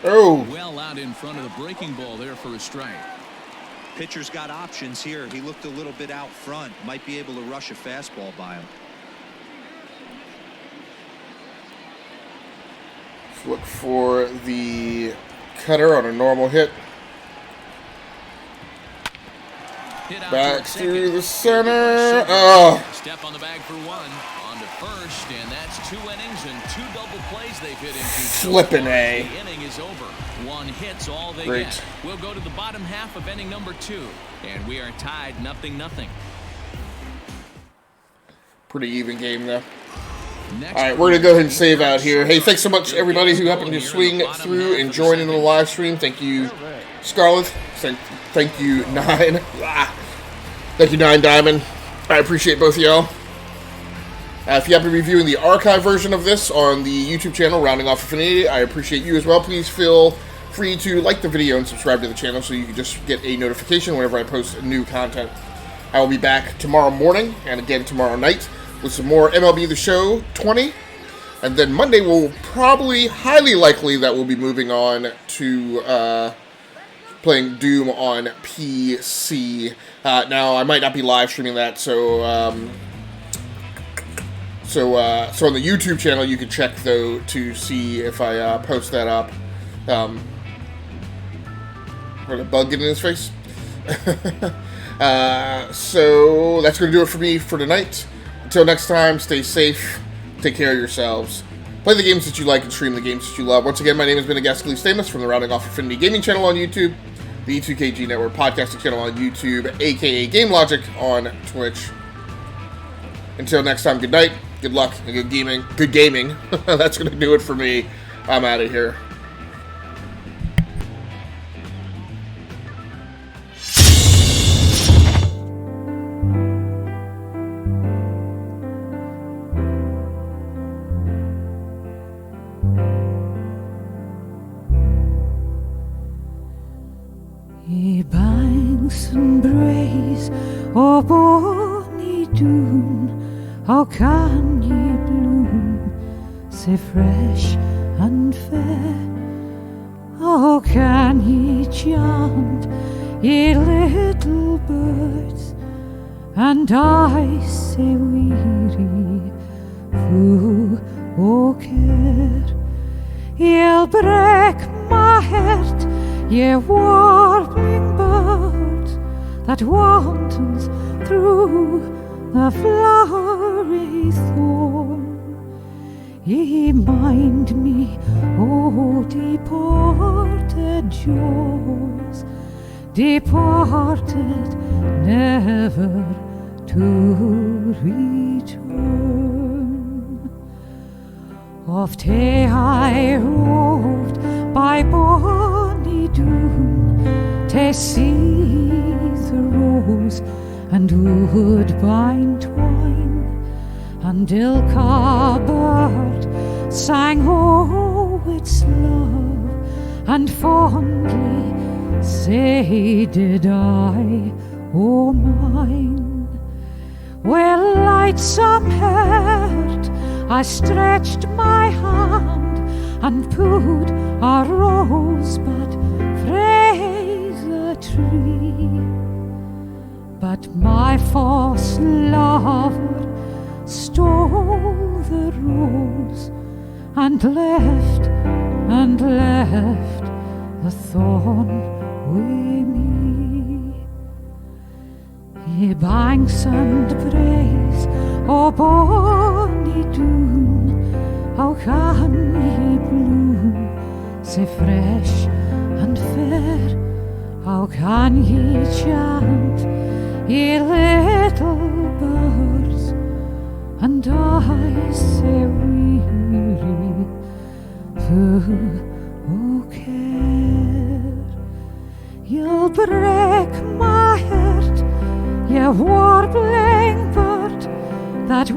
Oh. Well out in front of the breaking ball there for a strike. Pitcher's got options here. He looked a little bit out front. Might be able to rush a fastball by him. Let's look for the cutter on a normal hit. Back through the center. Oh. Step on the bag for one. On to first, and that's 2 innings and 2 double plays they've hit into. Flippin' A. The inning is over. 1 hit's all they Great. get. We'll go to the bottom half of inning number 2, and we are tied 0-0. Pretty even game though. Alright, we're going to go ahead and save out here. Hey, thanks so much, everybody who happened to swing through and join in the live stream. Thank you, Scarlett. Thank you, Nine. Thank you, Nine Diamond. I appreciate both of y'all. If you happen to be viewing the archive version of this on the YouTube channel, Rounding Off Affinity, I appreciate you as well. Please feel free to like the video and subscribe to the channel so you can just get a notification whenever I post new content. I will be back tomorrow morning and again tomorrow night with some more MLB The Show 20. And then Monday will probably, highly likely, that we'll be moving on to playing Doom on PC. Now, I might not be live streaming that, so on the YouTube channel, you can check, though, to see if I post that up. Where the bug get in his face? So that's going to do it for me for tonight. Until next time, stay safe, take care of yourselves, play the games that you like, and stream the games that you love. Once again, my name has been Gascally Stamus from the Rounding Off Affinity Gaming channel on YouTube, the E2KG Network podcasting channel on YouTube, aka Game Logic on Twitch. Until next time, good night, good luck, and good gaming. Good gaming. That's going to do it for me. I'm out of here. Ye banks and braes, O bonny Doon, how can ye bloom sae fresh and fair? How can ye chant, ye little birds, and I sae weary, full o care? Ye'll break my heart, ye warbling bird that wanders through the flowery thorn. Ye mind me, O departed joys, departed never to return. Oft hae I roved by bonny Doon to see the rose and woodbine twine, and ilka bird sang o its love, and fondly say did I o mine. Well, lightsome heart, I stretched my hand and put a rosebud frae the tree, but my false lover stole the rose and left the thorn wi' me. Ye banks and braes, O bonny Doon, how can ye bloom sae fresh and fair? How can ye chant, ye little birds, and I sae weary, full o care? You'll break my heart, ye warbling bird that